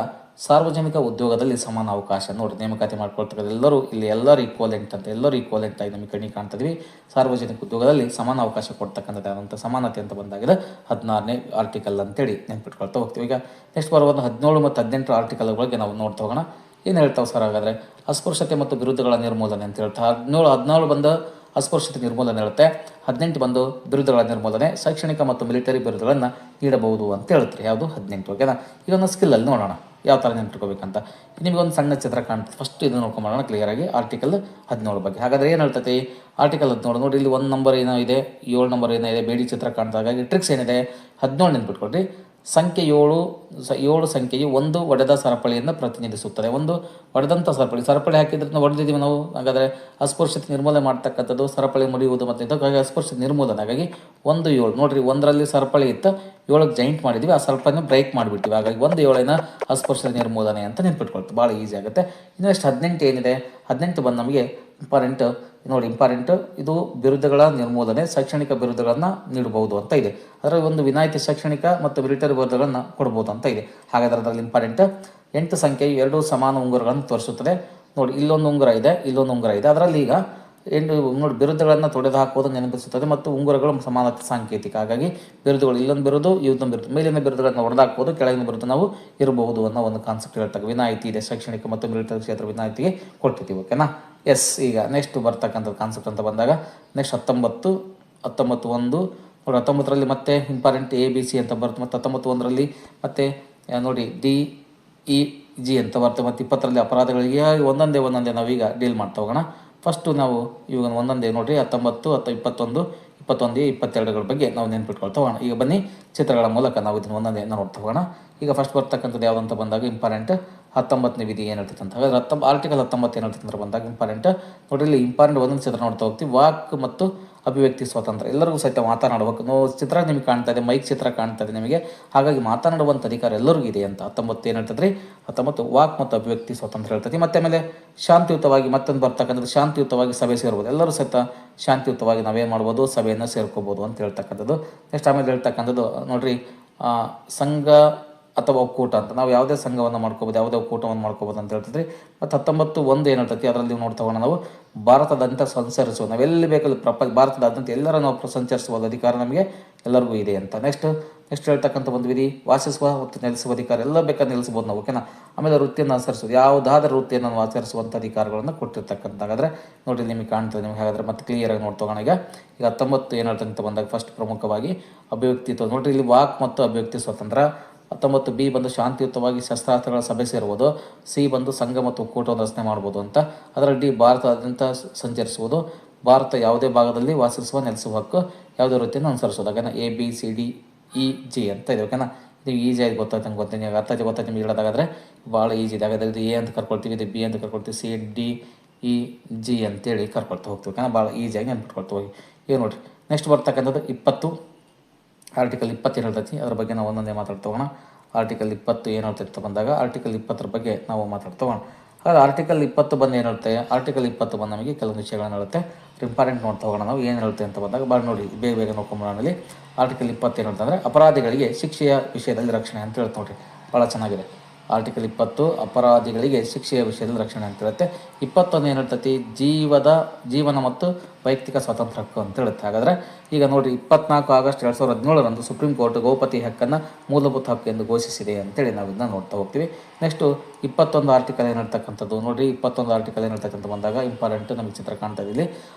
ಸಾರ್ವಜನಿಕ ಉದ್ಯೋಗದಲ್ಲಿ ಸಮಾನ ಅವಕಾಶ ನೋಡಿ, ನೇಮಕಾತಿ ಮಾಡ್ಕೊಳ್ತಕ್ಕಂಥ ಎಲ್ಲರೂ ಇಲ್ಲಿ ಎಲ್ಲರೂ ಈಕ್ವಲೆಂಟ್ ಅಂತ, ಎಲ್ಲರೂ ಈಕ್ವಲೆಂಟ್ ಆಗಿ ನಮಗೆ ಕಣ್ಣಿ ಕಾಣ್ತಿದ್ವಿ. ಸಾರ್ವಜನಿಕ ಉದ್ಯೋಗದಲ್ಲಿ ಸಮಾನ ಅವಕಾಶ ಕೊಡ್ತಕ್ಕಂಥದ್ದು ಸಮಾನತೆ ಅಂತ ಬಂದಾಗಿದೆ 16ನೇ ಆರ್ಟಿಕಲ್ ಅಂತೇಳಿ ನೆನ್ಪಿಟ್ಕೊಳ್ತಾ ಹೋಗ್ತೀವಿ. ಈಗ ನೆಕ್ಸ್ಟ್ ಬರುವಂಥ 17 ಮತ್ತು 18 ಆರ್ಟಿಕಲ್ ಬಗ್ಗೆ ನಾವು ನೋಡ್ತಾ ಹೋಗೋಣ. ಏನು ಹೇಳ್ತಾವೆ ಸರ್ ಹಾಗಾದರೆ, ಅಸ್ಪೃಶ್ಯತೆ ಮತ್ತು ವಿರುದ್ಧಗಳ ನಿರ್ಮೂಲನೆ ಅಂತ ಹೇಳ್ತಾ. 17 ಬಂದು ಅಸ್ಪೃಶ್ಯತೆ ನಿರ್ಮೂಲನೆ ಹೇಳುತ್ತೆ, 18 ಬಂದು ಬಿರುದುಗಳ ನಿರ್ಮೂಲನೆ, ಶೈಕ್ಷಣಿಕ ಮತ್ತು ಮಿಲಿಟರಿ ಬಿರುದುಗಳನ್ನು ನೀಡಬಹುದು ಅಂತ ಹೇಳ್ತಾರೆ. ಯಾವುದು 18. ಓಕೆನಾ. ಇದೊಂದು ಸ್ಕಿಲ್ಲಲ್ಲಿ ನೋಡೋಣ ಯಾವ ಥರ ನೆನ್ಪಿಟ್ಕೋಬೇಕಂತ. ನಿಮಗೊಂದು ಸಣ್ಣ ಚಿತ್ರ ಕಾಣ್ತದೆ. ಫಸ್ಟ್ ಇದನ್ನು ನೋಡ್ಕೊಂಬೋಣ ಕ್ಲಿಯರಾಗಿ ಆರ್ಟಿಕಲ್ 17 ಬಗ್ಗೆ. ಹಾಗಾದರೆ ಏನು ಹೇಳ್ತೈತಿ ಆರ್ಟಿಕಲ್ 17 ನೋಡಿ, ಇಲ್ಲಿ 1 ನಂಬರ್ ಏನೋ ಇದೆ, 7 ನಂಬರ್ ಏನೋ ಇದೆ, ಬೇಡಿ ಚಿತ್ರ ಕಾಣ್ತಾ. ಹಾಗಾಗಿ ಟ್ರಿಕ್ಸ್ ಏನಿದೆ 17 ನೆನ್ಪಿಟ್ಕೊಡ್ರಿ. ಸಂಖ್ಯೆ 7 ಸಂಖ್ಯೆಯು ಒಂದು ಒಡೆದ ಸರಪಳಿಯನ್ನು ಪ್ರತಿನಿಧಿಸುತ್ತದೆ. ಒಂದು ಒಡೆದಂಥ ಸರಪಳಿ ಹಾಕಿದ್ರೆ ಹೊಡೆದಿದ್ದೀವಿ ನಾವು. ಹಾಗಾದರೆ ಅಸ್ಪೃಶ್ಯತೆ ನಿರ್ಮೂಲನೆ ಮಾಡ್ತಕ್ಕಂಥದ್ದು ಸರಪಳಿ ಮುರಿಯುವುದು ಮತ್ತು ಇದಕ್ಕಾಗಿ ಅಸ್ಪೃಶ್ಯತೆ ನಿರ್ಮೂಲನೆ. ಹಾಗಾಗಿ 1 7 ನೋಡಿರಿ, 1ರಲ್ಲಿ ಸರಪಳಿ ಇತ್ತು, 7ಕ್ಕೆ ಜಾಯಿಂಟ್ ಮಾಡಿದ್ವಿ, ಆ ಸರಪಳಿನ ಬ್ರೇಕ್ ಮಾಡಿಬಿಟ್ಟಿವಿ. ಹಾಗಾಗಿ 1 7 ಅಸ್ಪೃಶ್ಯತೆ ನಿರ್ಮೂಲನೆ ಅಂತ ನೆನ್ಪಿಟ್ಕೊಳ್ತು, ಭಾಳ ಈಸಿ ಆಗುತ್ತೆ. ಇನ್ನೆಷ್ಟು 18 ಏನಿದೆ, 18 ಬಂದು ನಮಗೆ ಇಂಪಾರ್ಟೆಂಟ್ ನೋಡಿ. ಇಂಪಾರ್ಟೆಂಟ್ ಇದು ಬಿರುದುಗಳ ನಿರ್ಮೂಲನೆ, ಶೈಕ್ಷಣಿಕ ಬಿರುದುಗಳನ್ನು ನೀಡಬಹುದು ಅಂತ ಇದೆ. ಅದರಲ್ಲಿ ಒಂದು ವಿನಾಯಿತಿ ಶೈಕ್ಷಣಿಕ ಮತ್ತು ಮಿಲಿಟರಿ ಬಿರುದುಗಳನ್ನು ಕೊಡ್ಬೋದು ಅಂತ ಇದೆ. ಹಾಗಾದರೆ ಅದರಲ್ಲಿ ಇಂಪಾರ್ಟೆಂಟ್ 8 ಸಂಖ್ಯೆಯು 2 ಸಮಾನ ಉಂಗುರಗಳನ್ನು ತೋರಿಸುತ್ತದೆ. ನೋಡಿ, ಇಲ್ಲೊಂದು ಉಂಗುರ ಇದೆ, ಇಲ್ಲೊಂದು ಉಂಗುರ ಇದೆ. ಅದರಲ್ಲಿ ಈಗ ನೋಡಿ ಬಿರುದುಗಳನ್ನು ತೊಡೆದು ಹಾಕುವುದು ನೆನಪಿಸುತ್ತದೆ ಮತ್ತು ಉಂಗುರಗಳು ಸಮಾನತೆ ಸಾಂಕೇತಿಕ. ಹಾಗಾಗಿ ಬಿರುದುಗಳು ಇಲ್ಲೊಂದು ಬಿರುದು, ಇದೊಂದು ಬಿರುದು, ಮೇಲಿನ ಬಿರುದುಗಳನ್ನು ಹೊಡೆದಾಕ್ಬೋದು, ಕೆಳಗಿನ ಬಿರುದು ನಾವು ಇರಬಹುದು ಅನ್ನೋ ಒಂದು ಕಾನ್ಸೆಪ್ಟ್ ಹೇಳ್ತಾರೆ. ವಿನಾಯಿತಿ ಇದೆ, ಶೈಕ್ಷಣಿಕ ಮತ್ತು ಮಿಲಿಟರಿ ಕ್ಷೇತ್ರ ವಿನಾಯಿತಿಗೆ ಕೊಟ್ಟಿದ್ದೀವಿ. ಓಕೆನಾ. ಎಸ್. ಈಗ ನೆಕ್ಸ್ಟ್ ಬರ್ತಕ್ಕಂಥದ್ದು ಕಾನ್ಸೆಪ್ಟ್ ಅಂತ ಬಂದಾಗ ನೆಕ್ಸ್ಟ್ 19 19 ನೋಡಿ 19ರಲ್ಲಿ ಮತ್ತೆ ಇಂಪಾರ್ಟೆಂಟ್ ABC ಅಂತ ಬರುತ್ತೆ. ಮತ್ತು 19 ಮತ್ತೆ ನೋಡಿ DEG ಅಂತ ಬರುತ್ತೆ. ಮತ್ತು 20ರಲ್ಲಿ ಅಪರಾಧಗಳಿಗೆ ಒಂದೊಂದೇ ನಾವೀಗ ಡೀಲ್ ಮಾಡ್ತಾ ಹೋಗೋಣ. ಫಸ್ಟು ನಾವು ಇವಾಗ ಒಂದೊಂದೇ ನೋಡಿರಿ 19 21 21 22ಗಳ ಬಗ್ಗೆ ನಾವು ನೆನ್ಪಿಟ್ಕೊಳ್ತಾ ಹೋಗೋಣ. ಈಗ ಬನ್ನಿ ಚಿತ್ರಗಳ ಮೂಲಕ ನಾವು ಇದನ್ನು ಒಂದೊಂದೇ ನೋಡ್ತಾ ಹೋಗೋಣ. ಈಗ ಫಸ್ಟ್ ಬರ್ತಕ್ಕಂಥದ್ದು ಯಾವುದಂತ ಬಂದಾಗ ಇಂಪಾರ್ಟೆಂಟ್ 19ನೇ ವಿಧಿ ಏನು ಹೇಳ್ತೈತೆ ಅಂತ. ಹಾಗಾದ್ರೆ ಆರ್ಟಿಕಲ್ 19 ಏನು ಹೇಳ್ತೈತೆ ಅಂತ ಬಂದಾಗ ಇಂಪಾರ್ಟೆಂಟ್ ನೋಡಿ, ಇಲ್ಲಿ ಇಂಪಾರ್ಟೆಂಟ್ ಒಂದೊಂದು ಚಿತ್ರ ನೋಡ್ತಾ ಹೋಗ್ತೀವಿ. ವಾಕ್ ಮತ್ತು ಅಭಿವ್ಯಕ್ತಿ ಸ್ವಾತಂತ್ರ್ಯ, ಎಲ್ಲರಿಗೂ ಸಹಿತ ಮಾತನಾಡಬೇಕು. ಚಿತ್ರ ನಿಮಗೆ ಕಾಣ್ತಾ ಇದೆ, ಮೈಕ್ ಚಿತ್ರ ಕಾಣ್ತಾ ಇದೆ ನಿಮಗೆ, ಹಾಗಾಗಿ ಮಾತನಾಡುವಂಥ ಅಧಿಕಾರ ಎಲ್ಲರಿಗೂ ಇದೆ ಅಂತ 19 ಏನು ಹೇಳ್ತದೆ ರೀ. 19 ವಾಕ್ ಮತ್ತು ಅಭಿವ್ಯಕ್ತಿ ಸ್ವಾತಂತ್ರ್ಯ ಹೇಳ್ತದೆ. ಮತ್ತೆ ಆಮೇಲೆ ಶಾಂತಿಯುತವಾಗಿ ಮತ್ತೊಂದು ಬರ್ತಕ್ಕಂಥದ್ದು ಶಾಂತಿಯುತವಾಗಿ ಸಭೆ ಸೇರ್ಬೋದು. ಎಲ್ಲರೂ ಸಹಿತ ಶಾಂತಿಯುತವಾಗಿ ನಾವೇನು ಮಾಡ್ಬೋದು, ಸಭೆಯನ್ನು ಸೇರ್ಕೋಬೋದು ಅಂತ ಹೇಳ್ತಕ್ಕಂಥದ್ದು. ನೆಕ್ಸ್ಟ್ ಆಮೇಲೆ ಹೇಳ್ತಕ್ಕಂಥದ್ದು ನೋಡ್ರಿ, ಸಂಘ ಅಥವಾ ಒಕ್ಕೂಟ ಅಂತ ನಾವು ಯಾವುದೇ ಸಂಘವನ್ನು ಮಾಡ್ಕೋಬೋದು, ಯಾವುದೇ ಒಕ್ಕೂಟವನ್ನು ಮಾಡ್ಕೋಬೋದು ಅಂತ ಹೇಳ್ತಿದ್ರಿ. ಮತ್ತು 19(1) ಏನು ಹೇಳ್ತೈತಿ ಅದರಲ್ಲಿ ನೀವು ನೋಡ್ತಾ ಹೋಗೋಣ. ನಾವು ಭಾರತದಾದ್ಯಂತ ಸಂಚರಿಸುವ, ನಾವೆಲ್ಲಿ ಬೇಕಲ್ಲಿ ಭಾರತದಾದ್ಯಂತ ಎಲ್ಲರ ನಾವು ಸಂಚರಿಸುವ ಅಧಿಕಾರ ನಮಗೆ ಎಲ್ಲರಿಗೂ ಇದೆ ಅಂತ. ನೆಕ್ಸ್ಟ್ ಹೇಳ್ತಕ್ಕಂಥ ಒಂದು ವಿಧಿ ವಾಸಿಸುವ ಮತ್ತು ನೆಲೆಸುವ ಅಧಿಕಾರ, ಎಲ್ಲ ಬೇಕಾದ್ರೆ ನಿಲ್ಲಿಸ್ಬೋದು ನಾವು, ಓಕೆನಾ. ಆಮೇಲೆ ವೃತ್ತಿಯನ್ನು ಆಚರಿಸೋದು, ಯಾವುದಾದ್ರೂ ವೃತ್ತಿಯನ್ನು ನಾವು ಆಚರಿಸುವಂಥ ಅಧಿಕಾರಗಳನ್ನು ಕೊಟ್ಟಿರ್ತಕ್ಕಂಥ. ಹಾಗಾದರೆ ನೋಡಿ ನಿಮಗೆ ಕಾಣ್ತದೆ ನಿಮ್ಗೆ. ಹಾಗಾದರೆ ಮತ್ತೆ ಕ್ಲಿಯರಾಗಿ ನೋಡ್ತೋಗೋಣ. ಈಗ 19 ಏನು ಹೇಳ್ತಂತ ಬಂದಾಗ ಫಸ್ಟ್ ಪ್ರಮುಖವಾಗಿ ಅಭಿವ್ಯಕ್ತಿತ್ವ ನೋಡಿರಿ, ಇಲ್ಲಿ ವಾಕ್ ಮತ್ತು ಅಭಿವ್ಯಕ್ತಿ ಸ್ವತಂತ್ರ. 19B ಬಂದು ಶಾಂತಿಯುತವಾಗಿ ಶಸ್ತ್ರಾಸ್ತ್ರಗಳ ಸಭೆ ಸೇರುವುದು. C ಬಂದು ಸಂಘ ಮತ್ತು ಒಕ್ಕೂಟವನ್ನು ರಚನೆ ಮಾಡ್ಬೋದು ಅಂತ. ಅದರಲ್ಲಿ D ಭಾರತದಾದ್ಯಂತ ಸಂಚರಿಸುವುದು. ಭಾರತ ಯಾವುದೇ ಭಾಗದಲ್ಲಿ ವಾಸಿಸುವ ನೆಲೆಸುವ ಹಕ್ಕು, ಯಾವುದೇ ವೃತ್ತಿಯನ್ನು ಅನುಸರಿಸೋದು. ಹಾಗೆ ABCDEG ಅಂತ ಇದೆ, ಓಕೆನಾ. ನೀವು ಈಸಿಯಾಗಿ ಗೊತ್ತಾಯ್ತು ನಂಗೆ ಗೊತ್ತೀನಿ, ನೀವು ಅರ್ಥ ಗೊತ್ತಾಯ್ತು ನಿಮ್ಗೆ ಹೇಳೋದಾಗಾದರೆ ಭಾಳ ಈಜಿ ಇದೆ. ಹಾಗಾದರೆ ಇದು A ಅಂತ ಕರ್ಕೊಳ್ತೀವಿ, ಇದು B ಅಂತ ಕರ್ಕೊಳ್ತೀವಿ, CDEG ಅಂತೇಳಿ ಕರ್ಕೊಳ್ತಾ ಹೋಗ್ತೀವಿ, ಓಕೆನಾ. ಭಾಳ ಈಸಿಯಾಗಿ ನೆನ್ಪಿಟ್ಕೊಳ್ತಾ ಹೋಗಿ. ಈಗ ನೋಡಿರಿ ನೆಕ್ಸ್ಟ್ ಬರ್ತಕ್ಕಂಥದ್ದು 20 ಆರ್ಟಿಕಲ್ 20 ಏನು ಹೇಳ್ತೈತಿ ಅದ್ರ ಬಗ್ಗೆ ನಾವು ಒಂದೊಂದೇ ಮಾತಾಡ್ತಾ ಹೋಗೋಣ. ಆರ್ಟಿಕಲ್ 20 ಏನು ಹೇಳ್ತೈತೆ ಬಂದಾಗ ಆರ್ಟಿಕಲ್ 20 ಬಗ್ಗೆ ನಾವು ಮಾತಾಡ್ತಾ ಹೋಗೋಣ. ಹಾಗಾದ್ರೆ ಆರ್ಟಿಕಲ್ 20 ಬಂದು ಏನು ಹೇಳುತ್ತೆ, ಆರ್ಟಿಕಲ್ 20 ಬಂದು ನಮಗೆ ಕೆಲವೊಂದು ವಿಷಯಗಳನ್ನು ಹೇಳುತ್ತೆ. ಇಂಪಾರ್ಟೆಂಟ್ ನೋಡ್ತಾ ಹೋಗೋಣ ನಾವು ಏನು ಹೇಳುತ್ತೆ ಅಂತ ಬಂದಾಗ. ಭಾಳ ನೋಡಿ ಬೇಗ ನೋಡ್ಕೊಂಬರೋಣಲ್ಲಿ. ಆರ್ಟಿಕಲ್ 20 ಏನು ಹೇಳ್ತಂದರೆ ಅಪರಾಧಿಗಳಿಗೆ ಶಿಕ್ಷೆಯ ವಿಷಯದಲ್ಲಿ ರಕ್ಷಣೆ ಅಂತ ಹೇಳ್ತಾ ನೋಡ್ರಿ, ಭಾಳ ಚೆನ್ನಾಗಿದೆ. ಆರ್ಟಿಕಲ್ 20 ಅಪರಾಧಿಗಳಿಗೆ ಶಿಕ್ಷೆಯ ವಿಷಯದಲ್ಲಿ ರಕ್ಷಣೆ ಅಂತ ಹೇಳುತ್ತೆ. 21 ಏನು ಹೇಳ್ತೈತಿ, ಜೀವನ ಮತ್ತು ವೈಯಕ್ತಿಕ ಸ್ವಾತಂತ್ರ್ಯ ಹಕ್ಕು ಅಂತ ಹೇಳುತ್ತೆ. ಹಾಗಾದರೆ ಈಗ ನೋಡಿ 24 ಆಗಸ್ಟ್ 2017 ಸುಪ್ರೀಂ ಕೋರ್ಟ್ ಗೋಪತಿ ಹಕ್ಕನ್ನು ಮೂಲಭೂತ ಹಕ್ಕು ಎಂದು ಘೋಷಿಸಿದೆ ಅಂತೇಳಿ ನಾವು ಇದನ್ನ ನೋಡ್ತಾ ಹೋಗ್ತೀವಿ. ನೆಕ್ಸ್ಟು 21 ಆರ್ಟಿಕಲ್ ಏನು ಹೇಳ್ತಕ್ಕಂಥದ್ದು ನೋಡಿರಿ, 21 ಆರ್ಟಿಕಲ್ ಏನು ಹೇಳ್ತಕ್ಕಂಥ ಬಂದಾಗ ಇಂಪಾರ್ಟೆಂಟ್ ನಮಗೆ ಚಿತ್ರ ಕಾಣ್ತಾ ಇದೆ ಇಲ್ಲಿ.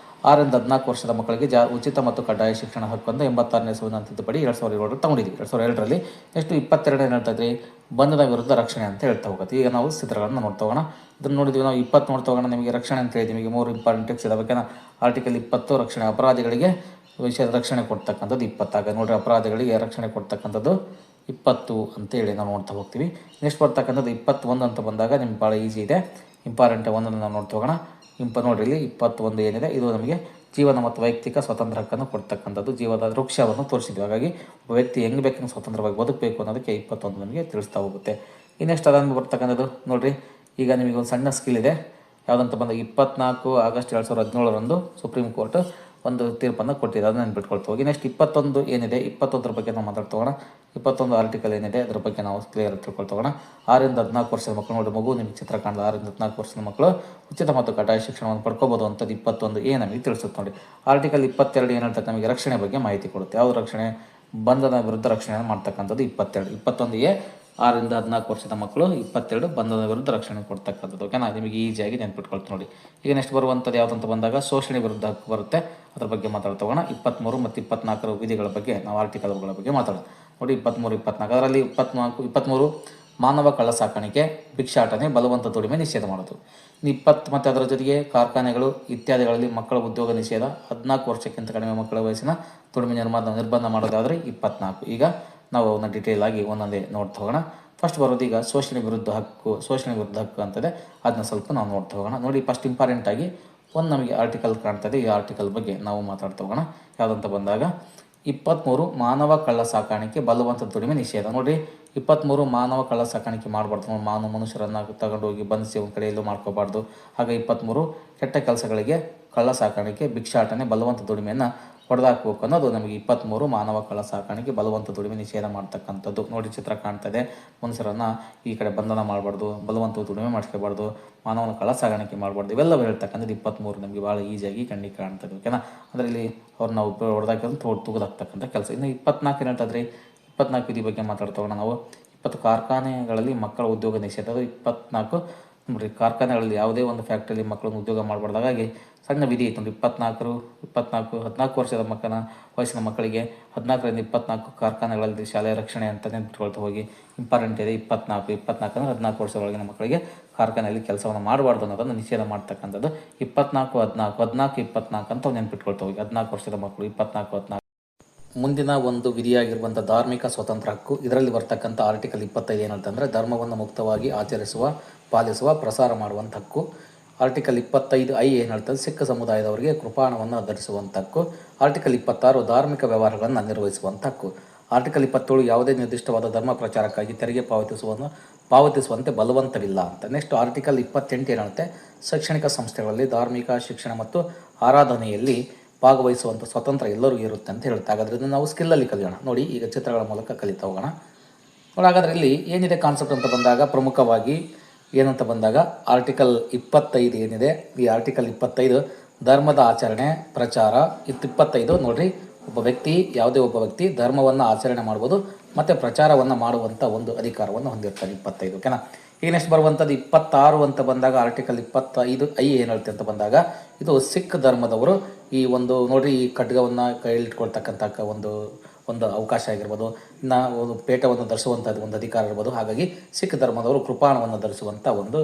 6 ರಿಂದ 14 ವರ್ಷದ ಮಕ್ಕಳಿಗೆ ಉಚಿತ ಮತ್ತು ಕಡ್ಡಾಯ ಶಿಕ್ಷಣ ಹಕ್ಕು ಅಂತ 86ನೇ ಸಂವಿಧಾನ ತಿದ್ದುಪಡಿ 2007 ತಗೊಂಡಿದ್ದೀವಿ 2002ರಲ್ಲಿ. ನೆಕ್ಸ್ಟ್ 22 ಏನು ಹೇಳ್ತಾ ಇದ್ರಿ, ಬಂಧದ ವಿರುದ್ಧ ರಕ್ಷಣೆ ಅಂತ ಹೇಳ್ತಾ ಹೋಗುತ್ತೆ. ಈಗ ನಾವು ಚಿತ್ರಗಳನ್ನು ನೋಡ್ತಾ ಹೋಗೋಣ. ಇದನ್ನು ನೋಡಿದ್ವಿ ನಾವು 20 ನೋಡ್ತಾ ಹೋಗೋಣ. ನಿಮಗೆ ರಕ್ಷಣೆ ಅಂತ ಹೇಳಿದ್ವಿ, ನಿಮಗೆ 3 ಇಂಪಾರ್ಟೆಂಟ್ ಟಿಪ್ಸ್ ಇದೆ ಬಗ್ಗೆ. ಆರ್ಟಿಕಲ್ 20 ರಕ್ಷಣೆ, ಅಪರಾಧಿಗಳಿಗೆ ವಿಷಯದ ರಕ್ಷಣೆ ಕೊಡ್ತಕ್ಕಂಥದ್ದು 20. ಆಗ ನೋಡಿರಿ ಅಪರಾಧಿಗಳಿಗೆ ರಕ್ಷಣೆ ಕೊಡ್ತಕ್ಕಂಥದ್ದು 20 ಅಂತೇಳಿ ನಾವು ನೋಡ್ತಾ ಹೋಗ್ತೀವಿ. ನೆಕ್ಸ್ಟ್ ಬರ್ತಕ್ಕಂಥದ್ದು 21 ಅಂತ ಬಂದಾಗ ನಿಮ್ಗೆ ಭಾಳ ಈಸಿ ಇದೆ. ಇಂಪಾರ್ಟೆಂಟ್ ಒಂದನ್ನು ನಾವು ನೋಡ್ತಾ ಹೋಗೋಣ. ನೋಡಿರಿ ಇಲ್ಲಿ 21 ಏನಿದೆ ಇದು ನಮಗೆ ಜೀವನ ಮತ್ತು ವೈಯಕ್ತಿಕ ಸ್ವಾತಂತ್ರ್ಯ ಹಕ್ಕನ್ನು ಕೊಡ್ತಕ್ಕಂಥದ್ದು, ಜೀವದ ವೃಕ್ಷವನ್ನು ತೋರಿಸಿದ್ವಿ. ಹಾಗಾಗಿ ಒಬ್ಬ ವ್ಯಕ್ತಿ ಹೆಂಗೆ ಬೇಕಂಗೆ ಸ್ವತಂತ್ರವಾಗಿ ಬದುಕಬೇಕು ಅನ್ನೋದಕ್ಕೆ 21 ನಮಗೆ ತಿಳಿಸ್ತಾ ಹೋಗುತ್ತೆ. ನೆಕ್ಸ್ಟ್ ಅದನ್ನು ಬರ್ತಕ್ಕಂಥದ್ದು ನೋಡಿರಿ, ಈಗ ನಿಮಗೆ ಒಂದು ಸಣ್ಣ ಸ್ಕಿಲ್ ಇದೆ. ಯಾವುದಂತ ಬಂದಾಗ 24 ಆಗಸ್ಟ್ 2017 ಸುಪ್ರೀಂ ಕೋರ್ಟ್ ಒಂದು ತೀರ್ಪನ್ನು ಕೊಟ್ಟಿದೆ, ಅದನ್ನು ನೆನ್ಪಿಟ್ಕೊಳ್ತಾ ಹೋಗಿ. ನೆಕ್ಸ್ಟ್ 21 ಏನಿದೆ, 21ರ ಬಗ್ಗೆ ನಾವು ಮಾತಾಡ್ತಾ ಹೋಗೋಣ. 21 ಆರ್ಟಿಕಲ್ ಏನಿದೆ ಅದರ ಬಗ್ಗೆ ನಾವು ಕ್ಲಿಯರ್ ತಿಳ್ಕೊಳ್ತಾ ಹೋಗೋಣ. 6 ರಿಂದ 14 ವರ್ಷದ ಮಕ್ಕಳು ನೋಡಿ, ಮಗು ನಿಮಗೆ ಚಿತ್ರ ಕಾಣದ 6 ರಿಂದ 14 ವರ್ಷದ ಮಕ್ಕಳು ಉಚಿತ ಮತ್ತು ಕಡ್ಡಾಯ ಶಿಕ್ಷಣವನ್ನು ಪಡ್ಕೋಬೋದು ಅಂತದ್ದು 21 ನಮಗೆ ತಿಳಿಸುತ್ತೆ ನೋಡಿ. ಆರ್ಟಿಕಲ್ 22 ಏನು ಹೇಳ್ತದೆ, ನಮಗೆ ರಕ್ಷಣೆ ಬಗ್ಗೆ ಮಾಹಿತಿ ಕೊಡುತ್ತೆ. ಯಾವುದು ರಕ್ಷಣೆ, ಬಂಧದ ವಿರುದ್ಧ ರಕ್ಷಣೆಯನ್ನು ಮಾಡ್ತಕ್ಕಂಥದ್ದು 22. 21 6 ರಿಂದ 14 ವರ್ಷದ ಮಕ್ಕಳು, 22 ಬಂಧದ ವಿರುದ್ಧ ರಕ್ಷಣೆ ಕೊಡ್ತಕ್ಕಂಥದ್ದು, ಓಕೆನಾ. ನಿಮಗೆ ಈಸಿಯಾಗಿ ನೆನ್ಪಿಟ್ಕೊಳ್ತು ನೋಡಿ. ಈಗ ನೆಕ್ಸ್ಟ್ ಬರುವಂಥದ್ದು ಯಾವುದಂತ ಬಂದಾಗ ಶೋಷಣೆ ವಿರುದ್ಧ ಹಕ್ಕು ಬರುತ್ತೆ, ಅದ್ರ ಬಗ್ಗೆ ಮಾತಾಡ್ತಾ ಹೋಗೋಣ. 23 ಮತ್ತು 24 ವಿಧಿಗಳ ಬಗ್ಗೆ ನಾವು ಆರ್ಟಿಕಲ್ಗಳ ಬಗ್ಗೆ ಮಾತಾಡೋಣ ನೋಡಿ. 23, 24 ಅದರಲ್ಲಿ 23 ಮಾನವ ಕಳ್ಳ ಸಾಕಾಣಿಕೆ, ಭಿಕ್ಷಾಟನೆ, ಬಲವಂತ ದುಡಿಮೆ ನಿಷೇಧ ಮಾಡೋದು. 20 ಮತ್ತು ಅದರ ಜೊತೆಗೆ ಕಾರ್ಖಾನೆಗಳು ಇತ್ಯಾದಿಗಳಲ್ಲಿ ಮಕ್ಕಳ ಉದ್ಯೋಗ ನಿಷೇಧ, 14 ವರ್ಷಕ್ಕಿಂತ ಕಡಿಮೆ ಮಕ್ಕಳ ವಯಸ್ಸಿನ ದುಡಿಮೆ ನಿರ್ಬಂಧ ಮಾಡೋದಾದರೆ 24. ಈಗ ನಾವು ಅವನ್ನ ಡೀಟೇಲ್ ಆಗಿ ಒಂದೊಂದೇ ನೋಡ್ತಾ ಹೋಗೋಣ. ಫಸ್ಟ್ ಬರೋದು ಈಗ ಶೋಷಣೆ ವಿರುದ್ಧ ಹಕ್ಕು ಅಂತದೆ, ಅದನ್ನ ಸ್ವಲ್ಪ ನಾವು ನೋಡ್ತಾ ಹೋಗೋಣ ನೋಡಿ. ಫಸ್ಟ್ ಇಂಪಾರ್ಟೆಂಟ್ ಆಗಿ ಒಂದು ನಮಗೆ ಆರ್ಟಿಕಲ್ ಕಾಣ್ತದೆ, ಈ ಆರ್ಟಿಕಲ್ ಬಗ್ಗೆ ನಾವು ಮಾತಾಡ್ತಾ ಹೋಗೋಣ. ಯಾವುದಂತ ಬಂದಾಗ 23 ಮಾನವ ಕಳ್ಳ ಸಾಕಾಣಿಕೆ, ಬಲವಂತ ದುಡಿಮೆ ನಿಷೇಧ. ನೋಡಿ 23 ಮಾನವ ಕಳ್ಳ ಸಾಕಾಣಿಕೆ ಮಾಡಬಾರ್ದು, ಮನುಷ್ಯರನ್ನು ತಗೊಂಡೋಗಿ ಬಂಧಿಸಿ ಒಂದು ಕಡೆ ಎಲ್ಲೂ ಮಾಡ್ಕೋಬಾರ್ದು. ಹಾಗೆ 23 ಕೆಟ್ಟ ಕೆಲಸಗಳಿಗೆ, ಕಳ್ಳ ಸಾಕಾಣಿಕೆ, ಭಿಕ್ಷಾಟನೆ, ಬಲವಂತ ದುಡಿಮೆಯನ್ನು ಹೊಡೆದಾಕಬೇಕು ಅನ್ನೋದು ನಮಗೆ 23 ಮಾನವ ಕಳ್ಳ ಸಾಕಾಣಿಕೆ, ಬಲವಂತ ದುಡಿಮೆ ನಿಷೇಧ ಮಾಡ್ತಕ್ಕಂಥದ್ದು. ನೋಡಿ ಚಿತ್ರ ಕಾಣ್ತದೆ, ಮನುಷ್ಯರನ್ನು ಈ ಕಡೆ ಬಂಧನ ಮಾಡಬಾರ್ದು, ಬಲವಂತ ದುಡಿಮೆ ಮಾಡಿಸ್ಕೋಬಾರ್ದು, ಮಾನವನ ಕಳ್ಳ ಸಾಗಾಣಿಕೆ ಮಾಡಬಾರ್ದು, ಇವೆಲ್ಲವೂ ಹೇಳ್ತಕ್ಕಂಥದ್ದು 23 ನಮಗೆ ಭಾಳ ಈಸಿಯಾಗಿ ಕಣ್ಣಿಗೆ ಕಾಣ್ತದೆ, ಓಕೆನಾ. ಅದರಲ್ಲಿ ಅವ್ರನ್ನ ಹೊಡೆದಾಕಿದ್ರೆ ತುಗಿದಾಕ್ತಕ್ಕಂಥ ಕೆಲಸ. ಇನ್ನು 24 ಹೇಳ್ತದ್ರಿ, 24 ವಿಧಿ ಬಗ್ಗೆ ಮಾತಾಡ್ತಾ ಹೋಗೋಣ ನಾವು. 20 ಕಾರ್ಖಾನೆಗಳಲ್ಲಿ ಮಕ್ಕಳ ಉದ್ಯೋಗ ನಿಷೇಧ, 24 ನೋಡಿರಿ, ಕಾರ್ಖಾನೆಗಳಲ್ಲಿ ಯಾವುದೇ ಒಂದು ಫ್ಯಾಕ್ಟ್ರಿಯಲ್ಲಿ ಮಕ್ಕಳನ್ನು ಉದ್ಯೋಗ ಮಾಡಬಾರ್ದು. ಹಾಗಾಗಿ ಸಣ್ಣ ವಿಧಿ ಐತೆ ನೋಡಿ, 14 ವರ್ಷದ ವಯಸ್ಸಿನ ಮಕ್ಕಳಿಗೆ 14ರಿಂದ 24 ಕಾರ್ಖಾನೆಗಳಲ್ಲಿ ಶಾಲೆಯ ರಕ್ಷಣೆ ಅಂತ ನೆನ್ಪಿಟ್ಕೊಳ್ತಾ ಹೋಗಿ. ಇಂಪಾರ್ಟೆಂಟ್ ಇದೆ. 24 ಅಂದರೆ 14 ವರ್ಷದೊಳಗಿನ ಮಕ್ಕಳಿಗೆ ಕಾರ್ಖಾನೆಯಲ್ಲಿ ಕೆಲಸವನ್ನು ಮಾಡಬಾರ್ದು ಅನ್ನೋದನ್ನು ನಿಷೇಧ ಮಾಡ್ತಕ್ಕಂಥದ್ದು. 24 ಅಂತ ನೆನ್ಪಿಟ್ಕೊಳ್ತಾ ಹೋಗಿ. 14 ವರ್ಷದ ಮಕ್ಕಳು 24. ಮುಂದಿನ ಒಂದು ವಿಧಿಯಾಗಿರುವಂಥ ಧಾರ್ಮಿಕ ಸ್ವತಂತ್ರ ಹಕ್ಕು, ಇದರಲ್ಲಿ ಬರ್ತಕ್ಕಂಥ ಆರ್ಟಿಕಲ್ 25 ಏನಂತಂದರೆ ಧರ್ಮವನ್ನು ಮುಕ್ತವಾಗಿ ಆಚರಿಸುವ, ಪಾಲಿಸುವ, ಪ್ರಸಾರ ಮಾಡುವಂಥ ಹಕ್ಕು. ಆರ್ಟಿಕಲ್ 25I ಏನು ಹೇಳ್ತದೆ, ಸಿಖ್ ಸಮುದಾಯದವರಿಗೆ ಕೃಪಾಣವನ್ನು ಧರಿಸುವಂಥ ಹಕ್ಕು. ಆರ್ಟಿಕಲ್ 26 ಧಾರ್ಮಿಕ ವ್ಯವಹಾರಗಳನ್ನು ನಿರ್ವಹಿಸುವಂಥ ಹಕ್ಕು. ಆರ್ಟಿಕಲ್ 27 ಯಾವುದೇ ನಿರ್ದಿಷ್ಟವಾದ ಧರ್ಮ ಪ್ರಚಾರಕ್ಕಾಗಿ ತೆರಿಗೆ ಪಾವತಿಸುವಂತೆ ಬಲವಂತವಿಲ್ಲ ಅಂತ. ನೆಕ್ಸ್ಟ್ ಆರ್ಟಿಕಲ್ 28 ಏನು ಹೇಳುತ್ತೆ, ಶೈಕ್ಷಣಿಕ ಸಂಸ್ಥೆಗಳಲ್ಲಿ ಧಾರ್ಮಿಕ ಶಿಕ್ಷಣ ಮತ್ತು ಆರಾಧನೆಯಲ್ಲಿ ಭಾಗವಹಿಸುವಂಥ ಸ್ವತಂತ್ರ ಎಲ್ಲರಿಗೂ ಇರುತ್ತೆ ಅಂತ ಹೇಳುತ್ತೆ. ಹಾಗಾದ್ರೆ ಇದನ್ನು ನಾವು ಸ್ಕಿಲ್ಲಲ್ಲಿ ಕಲಿಯೋಣ. ನೋಡಿ, ಈಗ ಚಿತ್ರಗಳ ಮೂಲಕ ಕಲಿತಾ ಹೋಗೋಣ. ನೋಡಿ, ಹಾಗಾದರೆ ಇಲ್ಲಿ ಏನಿದೆ ಕಾನ್ಸೆಪ್ಟ್ ಅಂತ ಬಂದಾಗ, ಪ್ರಮುಖವಾಗಿ ಏನಂತ ಬಂದಾಗ ಆರ್ಟಿಕಲ್ 25 ಏನಿದೆ, ಈ ಆರ್ಟಿಕಲ್ 25 ಧರ್ಮದ ಆಚರಣೆ, ಪ್ರಚಾರ. 25 ನೋಡಿರಿ, ಯಾವುದೇ ಒಬ್ಬ ವ್ಯಕ್ತಿ ಧರ್ಮವನ್ನು ಆಚರಣೆ ಮಾಡ್ಬೋದು ಮತ್ತು ಪ್ರಚಾರವನ್ನು ಮಾಡುವಂಥ ಒಂದು ಅಧಿಕಾರವನ್ನು ಹೊಂದಿರ್ತಾನೆ. 25 ಓಕೆನಾ. ಈಗ ನೆಕ್ಸ್ಟ್ ಬರುವಂಥದ್ದು 26 ಅಂತ ಬಂದಾಗ, ಆರ್ಟಿಕಲ್ 25I ಏನು ಹೇಳುತ್ತೆ ಅಂತ ಬಂದಾಗ, ಇದು ಸಿಖ್ ಧರ್ಮದವರು ಈ ಒಂದು ನೋಡಿರಿ, ಈ ಖಡ್ಗವನ್ನು ಕೈಲಿಟ್ಕೊಳ್ತಕ್ಕಂಥ ಒಂದು ಅವಕಾಶ ಆಗಿರ್ಬೋದು, ಇನ್ನು ಒಂದು ಪೇಟವನ್ನು ಧರಿಸುವಂಥದ್ದು ಒಂದು ಅಧಿಕಾರ ಇರ್ಬೋದು. ಹಾಗಾಗಿ ಸಿಖ್ ಧರ್ಮದವರು ಕೃಪಾಣವನ್ನು ಧರಿಸುವಂಥ ಒಂದು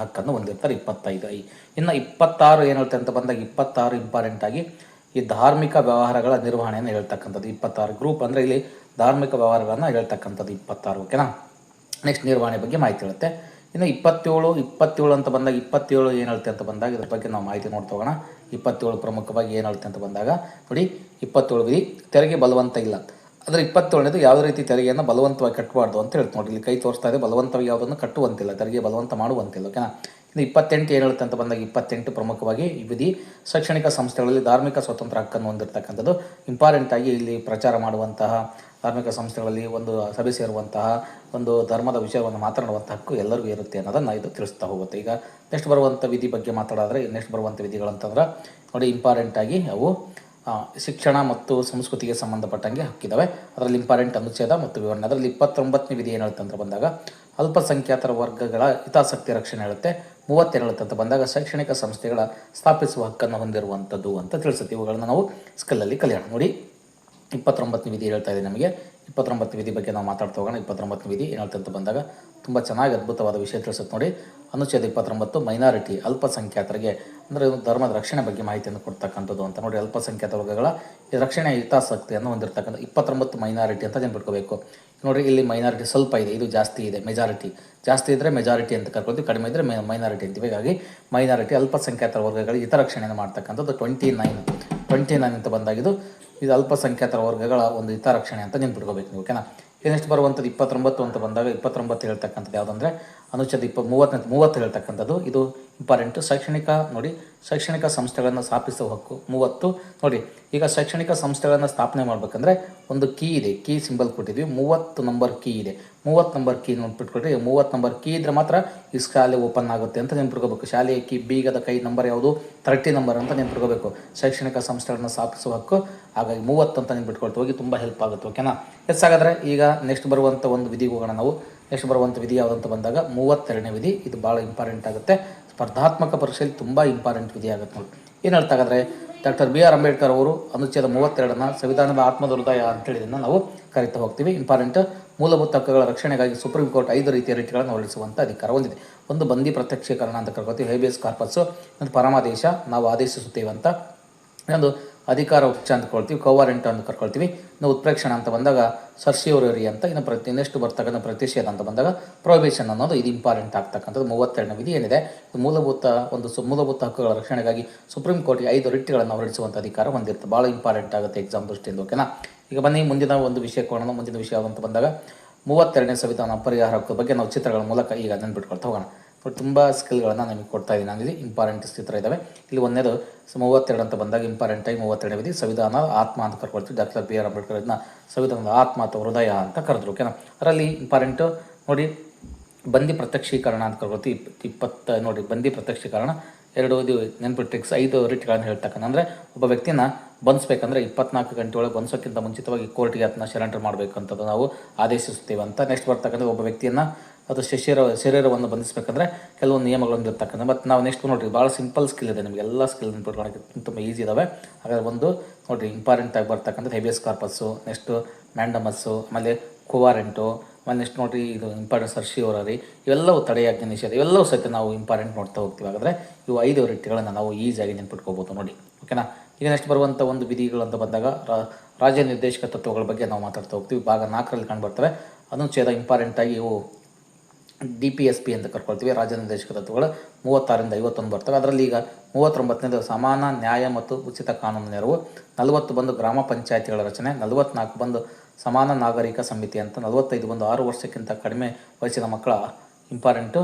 ಹಕ್ಕನ್ನು ಹೊಂದಿರ್ತಾರೆ 25I. ಇನ್ನು 26 ಏನು ಹೇಳುತ್ತೆ ಅಂತ ಬಂದಾಗ, 26 ಇಂಪಾರ್ಟೆಂಟಾಗಿ ಈ ಧಾರ್ಮಿಕ ವ್ಯವಹಾರಗಳ ನಿರ್ವಹಣೆಯನ್ನು ಹೇಳ್ತಕ್ಕಂಥದ್ದು. 26 ಗ್ರೂಪ್ ಅಂದರೆ ಇಲ್ಲಿ ಧಾರ್ಮಿಕ ವ್ಯವಹಾರಗಳನ್ನು ಹೇಳ್ತಕ್ಕಂಥದ್ದು 26 ಓಕೆನಾ. ನೆಕ್ಸ್ಟ್ ನಿರ್ವಹಣೆ ಬಗ್ಗೆ ಮಾಹಿತಿ ಹೇಳುತ್ತೆ. ಇನ್ನು 27 ಅಂತ ಬಂದಾಗ, 27 ಏನು ಹೇಳುತ್ತೆ ಅಂತ ಬಂದಾಗ ಇದ್ರ ಬಗ್ಗೆ ನಾವು ಮಾಹಿತಿ ನೋಡ್ತಾ ಹೋಗೋಣ. 27 ಪ್ರಮುಖವಾಗಿ ಏನು ಹೇಳುತ್ತೆ ಅಂತ ಬಂದಾಗ ನೋಡಿ, 27 ವಿಧಿ ತೆರಿಗೆ ಬಲವಂತ ಇಲ್ಲ. ಆದರೆ 27ನೇದು ಯಾವುದೇ ರೀತಿ ತೆರಿಗೆಯನ್ನು ಬಲವಂತವಾಗಿ ಕಟ್ಟಬಾರ್ದು ಅಂತ ಹೇಳ್ತು. ನೋಡಿ, ಇಲ್ಲಿ ಕೈ ತೋರಿಸ್ತಾ ಇದೆ, ಬಲವಂತವಾಗಿ ಯಾವುದನ್ನು ಕಟ್ಟುವಂತಿಲ್ಲ, ತೆರಿಗೆ ಬಲವಂತ ಮಾಡುವಂತಿಲ್ಲ ಓಕೆನಾ. ಇನ್ನು 28 ಏನು ಹೇಳುತ್ತೆ ಅಂತ ಬಂದಾಗ, 28 ಪ್ರಮುಖವಾಗಿ ಈ ವಿಧಿ ಶೈಕ್ಷಣಿಕ ಸಂಸ್ಥೆಗಳಲ್ಲಿ ಧಾರ್ಮಿಕ ಸ್ವತಂತ್ರ ಹಕ್ಕನ್ನು ಹೊಂದಿರತಕ್ಕಂಥದ್ದು. ಇಂಪಾರ್ಟೆಂಟಾಗಿ ಇಲ್ಲಿ ಪ್ರಚಾರ ಮಾಡುವಂತಹ, ಧಾರ್ಮಿಕ ಸಂಸ್ಥೆಗಳಲ್ಲಿ ಒಂದು ಸಭೆ ಸೇರುವಂತಹ, ಒಂದು ಧರ್ಮದ ವಿಷಯವನ್ನು ಮಾತನಾಡುವಂಥ ಹಕ್ಕು ಎಲ್ಲರಿಗೂ ಇರುತ್ತೆ ಅನ್ನೋದನ್ನು ಇದು ತಿಳಿಸ್ತಾ ಹೋಗುತ್ತೆ. ಈಗ ನೆಕ್ಸ್ಟ್ ಬರುವಂಥ ವಿಧಿ ಬಗ್ಗೆ ಮಾತಾಡಿದ್ರೆ, ನೆಕ್ಸ್ಟ್ ಬರುವಂಥ ವಿಧಿಗಳಂತಂದ್ರೆ ನೋಡಿ, ಇಂಪಾರ್ಟೆಂಟಾಗಿ ಅವು ಶಿಕ್ಷಣ ಮತ್ತು ಸಂಸ್ಕೃತಿಗೆ ಸಂಬಂಧಪಟ್ಟಂಗೆ ಹಕ್ಕಿದ್ದಾವೆ. ಅದರಲ್ಲಿ ಇಂಪಾರ್ಟೆಂಟ್ ಅನುಚ್ಛೇದ ಮತ್ತು ವಿವರಣೆ. ಅದರಲ್ಲಿ 29ನೇ ವಿಧಿ ಏನು ಹೇಳುತ್ತೆ ಅಂತ ಬಂದಾಗ, ಅಲ್ಪಸಂಖ್ಯಾತರ ವರ್ಗಗಳ ಹಿತಾಸಕ್ತಿ ರಕ್ಷಣೆ ಹೇಳುತ್ತೆ. 30 ಹೇಳುತ್ತೆ ಅಂತ ಬಂದಾಗ, ಶೈಕ್ಷಣಿಕ ಸಂಸ್ಥೆಗಳ ಸ್ಥಾಪಿಸುವ ಹಕ್ಕನ್ನು ಹೊಂದಿರುವಂಥದ್ದು ಅಂತ ತಿಳಿಸುತ್ತೆ. ಇವುಗಳನ್ನು ನಾವು ಸ್ಕಿಲ್ಲಲ್ಲಿ ಕಲಿಯೋಣ. ನೋಡಿ, 29ನೇ ವಿಧಿ ಹೇಳ್ತಾ ಇದೆ ನಮಗೆ. 29ನೇ ವಿಧಿ ಬಗ್ಗೆ ನಾವು ಮಾತಾಡ್ತಾ ಹೋಗೋಣ. 29ನೇ ವಿಧಿ ಏನು ಹೇಳ್ತಾ ಅಂತ ಬಂದಾಗ ತುಂಬ ಚೆನ್ನಾಗಿ ಅದ್ಭುತವಾದ ವಿಷಯ ತಿಳಿಸುತ್ತೆ ನೋಡಿ. ಅನುಚ್ಛೇದ 29 ಮೈನಾರಿಟಿ, ಅಲ್ಪಸಂಖ್ಯಾತರಿಗೆ ಅಂದರೆ ಧರ್ಮದ ರಕ್ಷಣೆ ಬಗ್ಗೆ ಮಾಹಿತಿಯನ್ನು ಕೊಡ್ತಕ್ಕಂಥದ್ದು ಅಂತ. ನೋಡಿ, ಅಲ್ಪಸಂಖ್ಯಾತ ವರ್ಗಗಳ ಈ ರಕ್ಷಣೆ ಹಿತಾಸಕ್ತಿಯನ್ನು ಹೊಂದಿರತಕ್ಕಂಥ 29 ಮೈನಾರಿಟಿ ಅಂತ ನೆನ್ಪಿಟ್ಕೋಬೇಕು. ನೋಡಿ, ಇಲ್ಲಿ ಮೈನಾರಿಟಿ ಸ್ವಲ್ಪ ಇದೆ, ಇದು ಜಾಸ್ತಿ ಇದೆ. ಮೆಜಾರಿಟಿ ಜಾಸ್ತಿ ಇದ್ದರೆ ಮೆಜಾರಿಟಿ ಅಂತ ಕರ್ಕೊಳ್ತೀವಿ, ಕಡಿಮೆ ಇದ್ದರೆ ಮೈನಾರಿಟಿ ಅಂತೀವಿ. ಹೀಗಾಗಿ ಮೈನಾರಿಟಿ ಅಲ್ಪಸಂಖ್ಯಾತರ ವರ್ಗಗಳಿಗೆ ಹಿತರಕ್ಷಣೆಯನ್ನು ಮಾಡ್ತಕ್ಕಂಥದ್ದು 29 ಅಂತ ಬಂದಾಗ ಇದು ಅಲ್ಪಸಂಖ್ಯಾತರ ವರ್ಗಗಳ ಒಂದು ಹಿತರಕ್ಷಣೆ ಅಂತ ನೆನ್ಪಿಟ್ಕೋಬೇಕು ನೀವು ಓಕೆನಾ. ನೆಕ್ಸ್ಟ್ ಬರುವಂಥದ್ದು 29 ಅಂತ ಬಂದಾಗ, 29 ಹೇಳ್ತಕ್ಕಂಥದ್ದು ಯಾವುದಂದರೆ ಅನುಚ್ಛೇದ 30 ಹೇಳ್ತಕ್ಕಂಥದ್ದು. ಇದು ಇಂಪಾರ್ಟೆಂಟು. ಶೈಕ್ಷಣಿಕ ಸಂಸ್ಥೆಗಳನ್ನು ಸ್ಥಾಪಿಸುವ ಹಕ್ಕು 30 ನೋಡಿ. ಈಗ ಶೈಕ್ಷಣಿಕ ಸಂಸ್ಥೆಗಳನ್ನು ಸ್ಥಾಪನೆ ಮಾಡಬೇಕಂದ್ರೆ ಒಂದು ಕೀ ಇದೆ, ಕೀ ಸಿಂಬಲ್ ಕೊಟ್ಟಿದ್ವಿ. 30 ನಂಬರ್ ಕೀ ಇದೆ. 30 ನಂಬರ್ ಕೀ ನೆನ್ಪಿಟ್ಕೊಳ್ರಿ. 30 ನಂಬರ್ ಕೀ ಇದ್ರೆ ಮಾತ್ರ ಈ ಶಾಲೆ ಓಪನ್ ಆಗುತ್ತೆ ಅಂತ ನೆನ್ಪಿಟ್ಕೋಬೇಕು. ಶಾಲೆಯ ಕೀ ಬೀಗದ ಕೈ ನಂಬರ್ ಯಾವುದು, 30 ನಂಬರ್ ಅಂತ ನೆನ್ಪಿಟ್ಕೋಬೇಕು. ಶೈಕ್ಷಣಿಕ ಸಂಸ್ಥೆಗಳನ್ನು ಸ್ಥಾಪಿಸುವ ಹಕ್ಕು, ಹಾಗಾಗಿ 30 ಅಂತ ನೆನ್ಪಿಟ್ಕೊಳ್ತಾ ಹೋಗಿ ತುಂಬ ಹೆಲ್ಪ್ ಆಗುತ್ತೆ ಓಕೆನಾ. ಹಾಗಾದರೆ ಈಗ ನೆಕ್ಸ್ಟ್ ಬರುವಂಥ ಒಂದು ವಿಧಿಗೆ ಹೋಗೋಣ ನಾವು. ನೆಕ್ಸ್ಟ್ ಬರುವಂಥ ವಿಧಿ ಯಾವುದಂತ ಬಂದಾಗ 32ನೇ ವಿಧಿ. ಇದು ಭಾಳ ಇಂಪಾರ್ಟೆಂಟ್ ಆಗುತ್ತೆ. ಸ್ಪರ್ಧಾತ್ಮಕ ಪರೀಕ್ಷೆಯಲ್ಲಿ ತುಂಬ ಇಂಪಾರ್ಟೆಂಟ್ ವಿಧಿ ಆಗುತ್ತೆ ನೋಡಿ. ಏನು ಹೇಳ್ತಾಗಾದರೆ, ಡಾಕ್ಟರ್ BR ಅಂಬೇಡ್ಕರ್ ಅವರು ಅನುಚ್ಛೇದ 32ನ ಸಂವಿಧಾನದ ಆತ್ಮದ ಹೃದಯ ಅಂತೇಳಿ ಇದನ್ನು ನಾವು ಕರಿತಾ ಹೋಗ್ತೀವಿ. ಇಂಪಾರ್ಟೆಂಟ್. ಮೂಲಭೂತ ಹಕ್ಕುಗಳ ರಕ್ಷಣೆಗಾಗಿ ಸುಪ್ರೀಂ ಕೋರ್ಟ್ 5 ರೀತಿಯ ರಿಟ್ಗಳನ್ನು ಹೊರಡಿಸುವಂಥ ಅಧಿಕಾರ ಹೊಂದಿದೆ. ಒಂದು ಬಂದಿ ಪ್ರತ್ಯಕ್ಷೀಕರಣ ಅಂತ ಕರ್ಕೋತೀವಿ, ಹೇಬಿಯಸ್ ಕಾರ್ಪಸ್. ಒಂದು ಪರಮಾದೇಶ, ನಾವು ಆದೇಶಿಸುತ್ತೇವೆ ಅಂತ. ಇನ್ನೊಂದು ಅಧಿಕಾರ ಉಚ್ಚ ಅಂತ ಕೊಳ್ತೀವಿ, ಕೋವಾರೆಂಟ್ ಅಂತ ಕರ್ಕೊಳ್ತೀವಿ. ಇನ್ನು ಉತ್ಪ್ರೇಕ್ಷಣ ಅಂತ ಬಂದಾಗ ಸರ್ಸಿಯೋರಿ ಅಂತ. ಇನ್ನು ನೆಕ್ಸ್ಟ್ ಬರ್ತಕ್ಕಂಥ ಪ್ರತಿಷೇಧ ಅಂತ ಬಂದಾಗ ಪ್ರೊಹಿಬಿಷನ್ ಅನ್ನೋದು ಇದು ಇಂಪಾರ್ಟೆಂಟ್ ಆಗ್ತಕ್ಕಂಥದ್ದು. 32ನೇ ವಿಧಿ ಏನಿದೆ, ಮೂಲಭೂತ ಹಕ್ಕುಗಳ ರಕ್ಷಣೆಗಾಗಿ ಸುಪ್ರೀಂ ಕೋರ್ಟ್ಗೆ 5 ರಿಟ್ಗಳನ್ನು ಹೊರಡಿಸುವಂಥ ಅಧಿಕಾರ ಹೊಂದಿರುತ್ತೆ. ಭಾಳ ಇಂಪಾರ್ಟೆಂಟ್ ಆಗುತ್ತೆ ಎಕ್ಸಾಮ್ ದೃಷ್ಟಿಯಿಂದ ಓಕೆನಾ. ಈಗ ಬನ್ನಿ ಮುಂದಿನ ಒಂದು ವಿಷಯಕ್ಕೆ ಹೋಗೋಣ. ಮುಂದಿನ ವಿಷಯ ಅಂತ ಬಂದಾಗ 32ನೇ ಸಂವಿಧಾನ ಪರಿಹಾರ ಹಕ್ಕು ಬಗ್ಗೆ ನಾವು ಚಿತ್ರಗಳ ಮೂಲಕ ಈಗ ನೆನ್ಪಿಟ್ಕೊಳ್ತಾ ಹೋಗೋಣ. ತುಂಬ ಸ್ಕಿಲ್ಗಳನ್ನು ನಿಮಗೆ ಕೊಡ್ತಾ ಇದ್ದೀನಿ ನಾನು. ಇಲ್ಲಿ ಇಂಪಾರ್ಟೆಂಟ್ ಚಿತ್ರ ಇದ್ದಾವೆ. ಇಲ್ಲಿ ಒಂದೇದು 32 ಅಂತ ಬಂದಾಗ ಇಂಪಾರ್ಟೆಂಟಾಗಿ 32ನೇ ವಿಧಿ ಸಂವಿಧಾನ ಆತ್ಮ ಅಂತ ಕರ್ಕೊಳ್ತೀವಿ. ಡಾಕ್ಟರ್ BR ಅಂಬೇಡ್ಕರ್ ಇದನ್ನ ಸಂವಿಧಾನದ ಆತ್ಮ ಅಥವಾ ಹೃದಯ ಅಂತ ಕರೆದ್ರು ಓಕೆನಾ. ಅದರಲ್ಲಿ ಇಂಪಾರ್ಟೆಂಟು ನೋಡಿ, ಬಂದಿ ಪ್ರತ್ಯಕ್ಷೀಕರಣ ಅಂತ ಕರ್ಕೊಳ್ತೀವಿ. 20 ನೋಡಿ, ಬಂದಿ ಪ್ರತ್ಯಕ್ಷೀಕರಣ 2 ಇದು ನೆನ್ಪಿಟ್ರಿಕ್ಸ್ 5 ರಿಟ್ಗಳನ್ನು ಹೇಳ್ತಕ್ಕಂಥ. ಅಂದರೆ ಒಬ್ಬ ವ್ಯಕ್ತಿನ ಬಂಧಿಸಬೇಕಂದ್ರೆ 24 ಗಂಟೆ ಒಳಗೆ ಬಂಧಿಸೋಕ್ಕಿಂತ ಮುಂಚಿತವಾಗಿ ಕೋರ್ಟ್ಗೆ ಅದನ್ನ ಸರೆಂಡರ್ ಮಾಡಬೇಕಂತದ್ದು ನಾವು ಆದೇಶಿಸುತ್ತೇವೆ ಅಂತ. ನೆಕ್ಸ್ಟ್ ಬರ್ತಕ್ಕಂಥ ಒಬ್ಬ ವ್ಯಕ್ತಿಯನ್ನು ಅದು ಶರೀರವನ್ನು ಬಂಧಿಸಬೇಕಂದ್ರೆ ಕೆಲವೊಂದು ನಿಯಮಗಳನ್ನು ಇರ್ತಕ್ಕಂಥ. ಮತ್ತು ನಾವು ನೆಕ್ಸ್ಟ್ ನೋಡಿರಿ ಭಾಳ ಸಿಂಪಲ್ ಸ್ಕಿಲ್ ಇದೆ ನಿಮಗೆ, ಎಲ್ಲ ಸ್ಕಿಲ್ ನೆನ್ಪಿಟ್ಕೊಳ್ಳೋಕ್ಕೆ ತುಂಬ ಈಸಿ ಇದ್ದಾವೆ. ಹಾಗಾದ್ರೆ ಒಂದು ನೋಡಿರಿ ಇಂಪಾರ್ಟೆಂಟಾಗಿ ಬರ್ತಕ್ಕಂಥದ್ದು ಹೆಬಿಯಸ್ ಕಾರ್ಪಸ್ಸು, ನೆಕ್ಸ್ಟು ಮ್ಯಾಂಡಮಸ್ಸು, ಆಮೇಲೆ ಕೋವಾರೆಂಟು, ಆಮೇಲೆ ನೆಕ್ಸ್ಟ್ ನೋಡಿರಿ ಇದು ಇಂಪಾರ್ಟೆಂಟ್ ಸರ್ಶಿಯೋರರಿ, ಇವೆಲ್ಲವೂ ತಡೆಯಾಜ್ಞೆ ನಿಷೇಧ, ಇವೆಲ್ಲವೂ ಸಹಿತ ನಾವು ಇಂಪಾರ್ಟೆಂಟ್ ನೋಡ್ತಾ ಹೋಗ್ತೀವಿ. ಹಾಗಾದರೆ ಇವು 5 ರೀತಿಗಳನ್ನು ನಾವು ಈಸಿಯಾಗಿ ನೆನ್ಪಿಟ್ಕೋಬೋದು ನೋಡಿ, ಓಕೆನಾ. ಈಗ ನೆಕ್ಸ್ಟ್ ಬರುವಂಥ ಒಂದು ವಿಧಿಗಳು ಅಂತ ಬಂದಾಗ ರಾಜ್ಯ ನಿರ್ದೇಶಕ ತತ್ವಗಳ ಬಗ್ಗೆ ನಾವು ಮಾತಾಡ್ತಾ ಹೋಗ್ತೀವಿ. ಭಾಗ 4ರಲ್ಲಿ ಕಂಡುಬರ್ತವೆ. ಅನುಚ್ಛೇದ ಇಂಪಾರ್ಟೆಂಟಾಗಿ ಇವು DPSP ಅಂತ ಕರ್ಕೊಳ್ತೀವಿ. ರಾಜ್ಯ ನಿರ್ದೇಶಕ ತತ್ವಗಳು 36ರಿಂದ 51 ಬರ್ತವೆ. ಅದರಲ್ಲಿ ಈಗ 39ನೇದು ಸಮಾನ ನ್ಯಾಯ ಮತ್ತು ಉಚಿತ ಕಾನೂನು ನೆರವು, 40 ಬಂದು ಗ್ರಾಮ ಪಂಚಾಯತಿಗಳ ರಚನೆ, 44 ಬಂದು ಸಮಾನ ನಾಗರಿಕ ಸಮಿತಿ ಅಂತ, 45 ಬಂದು 6 ವರ್ಷಕ್ಕಿಂತ ಕಡಿಮೆ ವಯಸ್ಸಿನ ಮಕ್ಕಳ ಇಂಪಾರ್ಟೆಂಟು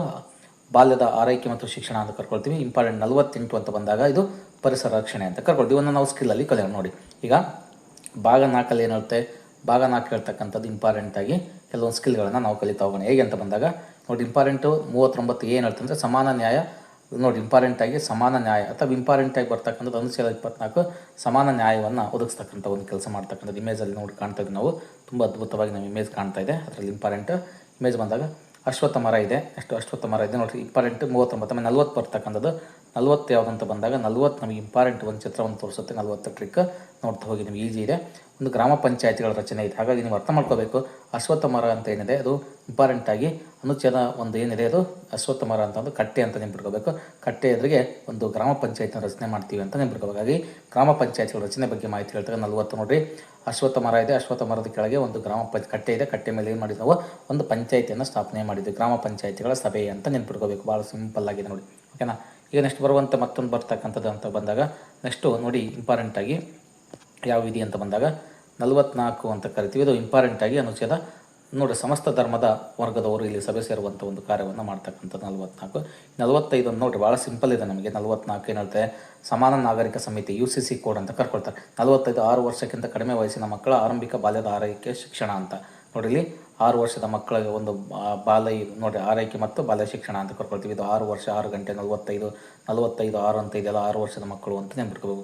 ಬಾಲ್ಯದ ಆರೈಕೆ ಮತ್ತು ಶಿಕ್ಷಣ ಅಂತ ಕರ್ಕೊಳ್ತೀವಿ. ಇಂಪಾರ್ಟೆಂಟ್ 48 ಅಂತ ಬಂದಾಗ ಇದು ಪರಿಸರ ರಕ್ಷಣೆ ಅಂತ ಕರ್ಕೊಳ್ತೀವಿ. ಇವನ್ನ ನಾವು ಸ್ಕಿಲ್ಲಲ್ಲಿ ಕಲಿಯೋಣ ನೋಡಿ. ಈಗ ಭಾಗ 4ರಲ್ಲಿ ಏನು ಹೇಳುತ್ತೆ, ಭಾಗ 4 ಹೇಳ್ತಕ್ಕಂಥದ್ದು ಇಂಪಾರ್ಟೆಂಟಾಗಿ ಕೆಲವೊಂದು ಸ್ಕಿಲ್ಗಳನ್ನು ನಾವು ಕಲಿತಾ ಹೋಗೋಣ. ಹೇಗೆ ಅಂತ ಬಂದಾಗ ನೋಡಿ, ಇಂಪಾರ್ಟೆಂಟು 39 ಏನು ಹೇಳ್ತಂದರೆ ಅಂದರೆ ಸಮಾನ ನ್ಯಾಯ. ನೋಡಿ ಇಂಪಾರ್ಟೆಂಟಾಗಿ ಸಮಾನ ನ್ಯಾಯ ಅಥವಾ ಇಂಪಾರ್ಟೆಂಟಾಗಿ ಬರ್ತಕ್ಕಂಥದ್ದು ಅನುಚ್ಛೇದ 24 ಸಮಾನ ನ್ಯಾಯವನ್ನು ಒದಗಿಸ್ತಕ್ಕಂಥ ಒಂದು ಕೆಲಸ ಮಾಡ್ತಕ್ಕಂಥದ್ದು. ಇಮೇಜಲ್ಲಿ ನೋಡಿ ಕಾಣ್ತಾ ಇದ್ದೀವಿ ನಾವು, ತುಂಬ ಅದ್ಭುತವಾಗಿ ನಮ್ಮ ಇಮೇಜ್ ಕಾಣ್ತಾ ಇದೆ. ಅದರಲ್ಲಿ ಇಂಪಾರ್ಟೆಂಟ್ ಇಮೇಜ್ ಬಂದಾಗ ಅಶ್ವತ್ಥ ಮರ ಇದೆ, ಎಷ್ಟು ಅಶ್ವತ್ಥ ಮರ ಇದೆ ನೋಡಿ, ಇಂಪಾರ್ಟೆಂಟ್ 39. ಆಮೇಲೆ 40 ಬರ್ತಕ್ಕಂಥದ್ದು, 40 ಯಾವುದಂತ ಬಂದಾಗ 40 ನಮಗೆ ಇಂಪಾರ್ಟೆಂಟ್ ಒಂದು ಚಿತ್ರವನ್ನು ತೋರಿಸುತ್ತೆ. 40 ಟ್ರಿಕ್ ನೋಡ್ತಾ ಹೋಗಿ ನಿಮ್ಗೆ ಈಸಿ ಇದೆ. ಒಂದು ಗ್ರಾಮ ಪಂಚಾಯತಿಗಳ ರಚನೆ ಇದೆ. ಹಾಗಾಗಿ ನೀವು ಅರ್ಥ ಮಾಡ್ಕೋಬೇಕು, ಅಶ್ವತ್ಥ ಮರ ಅಂತ ಏನಿದೆ ಅದು ಇಂಪಾರ್ಟೆಂಟಾಗಿ ಅನುಚ್ಛೇದ ಒಂದು ಏನಿದೆ ಅದು ಅಶ್ವತ್ಥ ಮರ ಅಂತ ಒಂದು ಕಟ್ಟೆ ಅಂತ ನೆನ್ಪಿಟ್ಕೋಬೇಕು. ಕಟ್ಟೆ ಎದುರಿಗೆ ಒಂದು ಗ್ರಾಮ ಪಂಚಾಯತಿನ ರಚನೆ ಮಾಡ್ತೀವಿ ಅಂತ ನೆನ್ಪಿಟ್ಕೋಬೇಕು. ಹಾಗಾಗಿ ಗ್ರಾಮ ಪಂಚಾಯತಿಗಳ ರಚನೆ ಬಗ್ಗೆ ಮಾಹಿತಿ ಹೇಳ್ತಾರೆ. 40 ನೋಡಿರಿ, ಅಶ್ವತ್ಥ ಮರ ಇದೆ, ಅಶ್ವತ್ಥ ಮರದ ಕೆಳಗೆ ಒಂದು ಕಟ್ಟೆ ಇದೆ, ಕಟ್ಟೆ ಮೇಲೆ ಏನು ಮಾಡಿದ್ವಿ ನಾವು ಒಂದು ಪಂಚಾಯತಿಯನ್ನು ಸ್ಥಾಪನೆ ಮಾಡಿದ್ವಿ, ಗ್ರಾಮ ಪಂಚಾಯತಿಗಳ ಸಭೆ ಅಂತ ನೆನ್ಪಿಟ್ಕೋಬೇಕು. ಭಾಳ ಸಿಂಪಲ್ ಆಗಿದೆ ನೋಡಿ, ಓಕೆನಾ. ಈಗ ನೆಕ್ಸ್ಟ್ ಬರುವಂಥ ಮತ್ತೊಂದು ಬರ್ತಕ್ಕಂಥದ್ದು ಅಂತ ಬಂದಾಗ ನೆಕ್ಸ್ಟು ನೋಡಿ ಇಂಪಾರ್ಟೆಂಟಾಗಿ ಯಾವ ವಿಧಿ ಅಂತ ಬಂದಾಗ 44 ಅಂತ ಕರಿತೀವಿ. ಇದು ಇಂಪಾರ್ಟೆಂಟಾಗಿ ಅನುಚ್ಛೇದ ನೋಡಿ ಸಮಸ್ತ ಧರ್ಮದ ವರ್ಗದವರು ಇಲ್ಲಿ ಸಭೆ ಸೇರುವಂಥ ಒಂದು ಕಾರ್ಯವನ್ನು ಮಾಡ್ತಕ್ಕಂಥದ್ದು 44. 45 ನೋಡಿರಿ ಭಾಳ ಸಿಂಪಲ್ ಇದೆ ನಮಗೆ. 44 ಏನಿರುತ್ತೆ ಸಮಾನ ನಾಗರಿಕ ಸಮಿತಿ UCC ಕೋಡ್ ಅಂತ ಕರ್ಕೊಳ್ತಾರೆ. 45 6 ವರ್ಷಕ್ಕಿಂತ ಕಡಿಮೆ ವಯಸ್ಸಿನ ಮಕ್ಕಳ ಆರಂಭಿಕ ಬಾಲ್ಯದ ಆರೈಕೆ ಶಿಕ್ಷಣ ಅಂತ ನೋಡಿ, ಇಲ್ಲಿ 6 ವರ್ಷದ ಮಕ್ಕಳಿಗೆ ಒಂದು ಬಾಲ್ಯ ನೋಡಿ ಆರೈಕೆ ಮತ್ತು ಬಾಲ್ಯ ಶಿಕ್ಷಣ ಅಂತ ಕರ್ಕೊಳ್ತೀವಿ. ಇದು 6 ವರ್ಷ 6 ಗಂಟೆ 45 6 ಅಂತ ಇದೆಲ್ಲ 6 ವರ್ಷದ ಮಕ್ಕಳು ಅಂತ ನೆನ್ಪಿಟ್ಕೋಬೇಕು.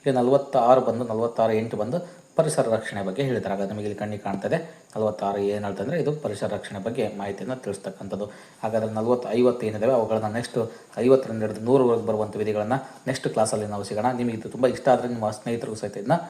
ಈಗ 46 ಬಂದು 46 8 ಬಂದು ಪರಿಸರ ರಕ್ಷಣೆ ಬಗ್ಗೆ ಹೇಳಿದ್ದಾರೆ. ಹಾಗಾದ್ರೆ ನಮಗೆ ಇಲ್ಲಿ ಕಣ್ಣಿಗೆ ಕಾಣ್ತದೆ 46 ಏನು ಹೇಳ್ತಂದರೆ ಇದು ಪರಿಸರ ರಕ್ಷಣೆ ಬಗ್ಗೆ ಮಾಹಿತಿಯನ್ನು ತಿಳಿಸ್ತಕ್ಕಂಥದ್ದು. ಹಾಗಾದರೆ 40 50 ಏನಿದ್ದಾವೆ ಅವುಗಳನ್ನು ನೆಕ್ಸ್ಟ್ 50ರಿಂದ ಹಿಡಿದು 100ವರೆಗೆ ಬರುವಂಥ ವಿಧಿಗಳನ್ನು ನೆಕ್ಸ್ಟ್ ಕ್ಲಾಸಲ್ಲಿ ನಾವು ಸಿಗೋಣ. ನಿಮಗೆ ಇದು ತುಂಬ ಇಷ್ಟ ಆದರೆ ನಿಮ್ಮ ಸ್ನೇಹಿತರಿಗೂ ಸಹಿತ ಇದನ್ನ